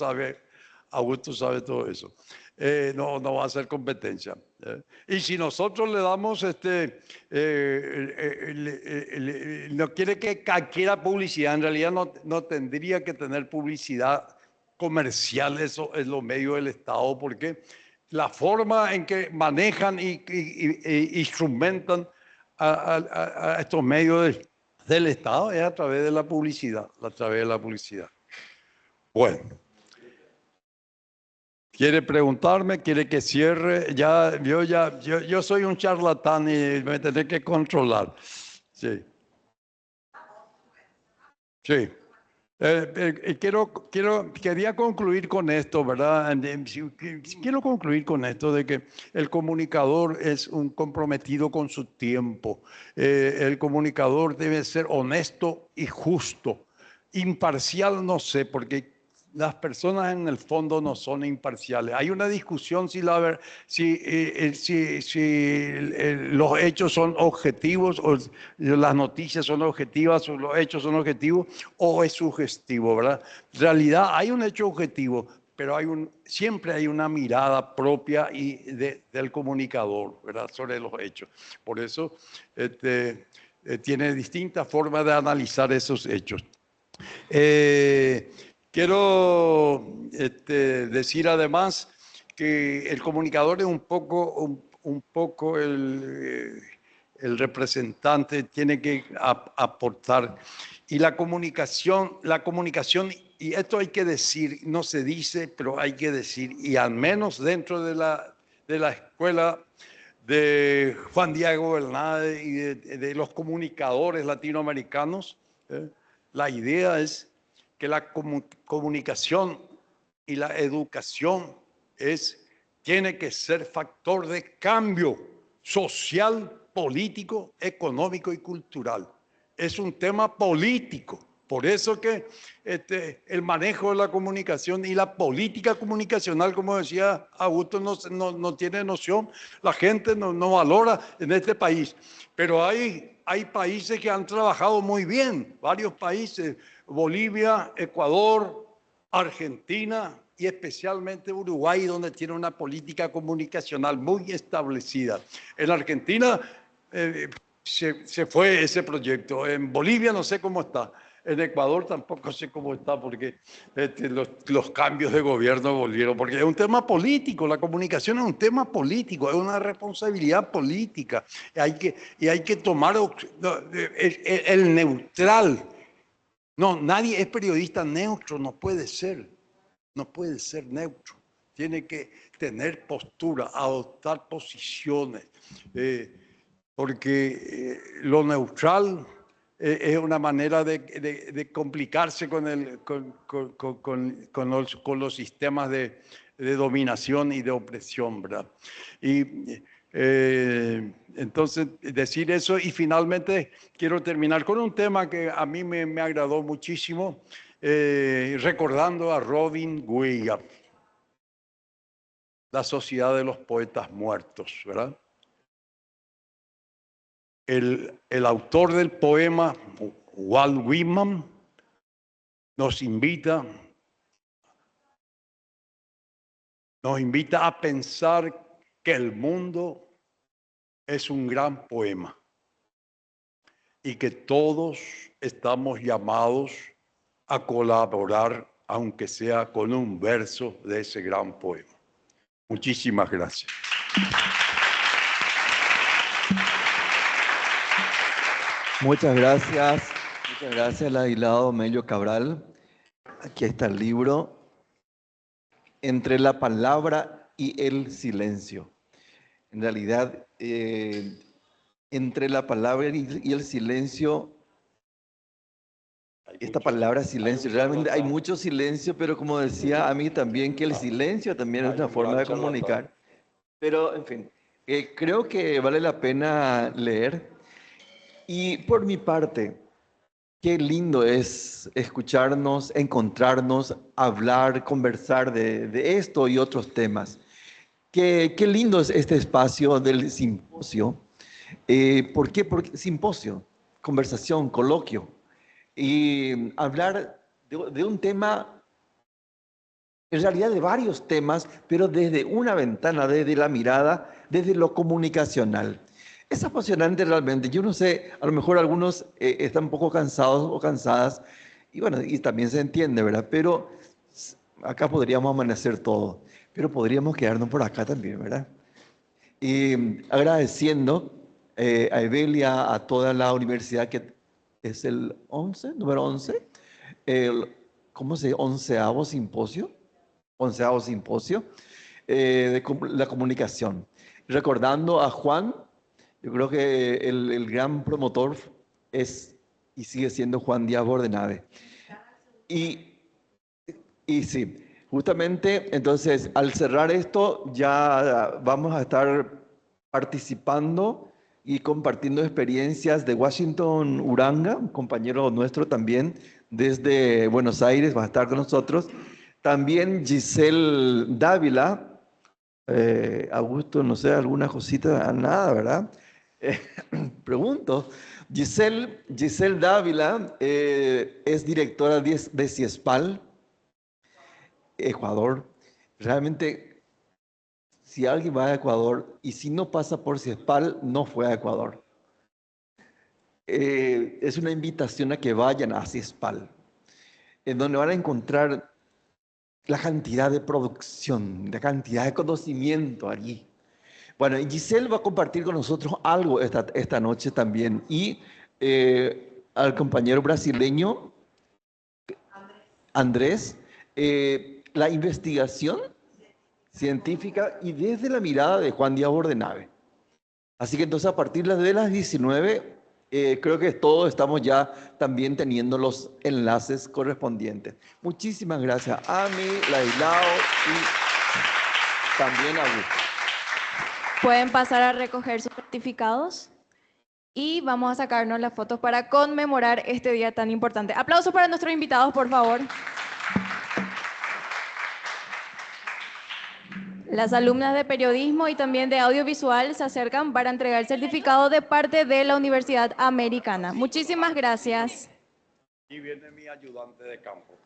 Augusto sabe todo eso. No va a hacer competencia. Y si nosotros le damos no quiere que quiera publicidad, en realidad no tendría que tener publicidad comercial, eso es lo medio del Estado, porque la forma en que manejan y instrumentan a estos medios del Estado es a través de la publicidad, Bueno. ¿Quiere preguntarme? ¿Quiere que cierre? Yo soy un charlatán y me tendré que controlar. Sí. Quería concluir con esto, ¿verdad? Quiero concluir con esto de que el comunicador es un comprometido con su tiempo. El comunicador debe ser honesto y justo. Imparcial no sé, porque las personas en el fondo no son imparciales. Hay una discusión si los hechos son objetivos, o las noticias son objetivas, o los hechos son objetivos, o es sugestivo, ¿verdad? En realidad hay un hecho objetivo, pero siempre hay una mirada propia del comunicador, ¿verdad? Sobre los hechos. Por eso tiene distintas formas de analizar esos hechos. Quiero decir además que el comunicador es un poco el representante, tiene que aportar. Y la comunicación, y esto hay que decir, no se dice, pero hay que decir, y al menos dentro de la escuela de Juan Diego Bernabe y de los comunicadores latinoamericanos, la idea es que la comunicación y la educación tiene que ser factor de cambio social, político, económico y cultural. Es un tema político. Por eso que el manejo de la comunicación y la política comunicacional, como decía Augusto, no tiene noción. La gente no valora en este país. Pero hay países que han trabajado muy bien, varios países, Bolivia, Ecuador, Argentina y especialmente Uruguay, donde tiene una política comunicacional muy establecida. En Argentina se fue ese proyecto, en Bolivia no sé cómo está, en Ecuador tampoco sé cómo está porque los cambios de gobierno volvieron, porque es un tema político, la comunicación es un tema político, es una responsabilidad política. Y hay que tomar el neutral. No, nadie es periodista neutro, no puede ser neutro. Tiene que tener postura, adoptar posiciones, porque lo neutral es una manera de complicarse con los sistemas de dominación y de opresión, ¿verdad? Y entonces decir eso, y finalmente quiero terminar con un tema que a mí me agradó muchísimo, recordando a Robin Williams, La Sociedad de los Poetas Muertos, ¿verdad? El autor del poema, Walt Whitman, nos invita a pensar que el mundo es un gran poema y que todos estamos llamados a colaborar, aunque sea con un verso de ese gran poema. Muchísimas gracias. Muchas gracias, Ladilado Mello Cabral. Aquí está el libro, Entre la palabra y el silencio. En realidad, entre la palabra y el silencio, esta palabra silencio, realmente hay mucho silencio, pero como decía a mí también, que el silencio también es una forma de comunicar. Pero, en fin, creo que vale la pena leer. Y por mi parte, qué lindo es escucharnos, encontrarnos, hablar, conversar de esto y otros temas. Qué lindo es este espacio del simposio. ¿Por qué? Porque simposio, conversación, coloquio. Y hablar de un tema, en realidad de varios temas, pero desde una ventana, desde la mirada, desde lo comunicacional. Es apasionante realmente. Yo no sé, a lo mejor algunos están un poco cansados o cansadas, y bueno, y también se entiende, ¿verdad? Pero acá podríamos amanecer todo, pero podríamos quedarnos por acá también, ¿verdad? Y agradeciendo a Evelia, a toda la universidad, que es el número 11, ¿cómo se dice? 11º simposio de la comunicación. Recordando a Juan, yo creo que el gran promotor es y sigue siendo Juan Díaz Bordenave. Y sí, justamente, entonces, al cerrar esto, ya vamos a estar participando y compartiendo experiencias de Washington Uranga, un compañero nuestro también, desde Buenos Aires, va a estar con nosotros. También Giselle Dávila, Augusto, no sé, alguna cosita, nada, ¿verdad? Pregunto. Giselle Dávila es directora de CIESPAL, Ecuador. Realmente, si alguien va a Ecuador y si no pasa por CIESPAL, no fue a Ecuador. Es una invitación a que vayan a CIESPAL, en donde van a encontrar la cantidad de producción, la cantidad de conocimiento allí. Bueno, y Giselle va a compartir con nosotros algo esta noche también. Y al compañero brasileño, Andrés, la investigación científica y desde la mirada de Juan Díaz Bordenave. Así que entonces a partir de las 19, creo que todos estamos ya también teniendo los enlaces correspondientes. Muchísimas gracias a Ami, Lailao y también a Augusto. Pueden pasar a recoger sus certificados y vamos a sacarnos las fotos para conmemorar este día tan importante. Aplausos para nuestros invitados, por favor. Las alumnas de periodismo y también de audiovisual se acercan para entregar el certificado de parte de la Universidad Americana. Muchísimas gracias. Aquí viene mi ayudante de campo.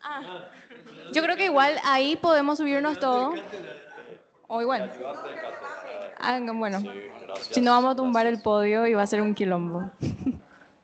Yo creo que igual ahí podemos subirnos todo. O igual. Bueno, si no vamos a tumbar el podio y va a ser un quilombo.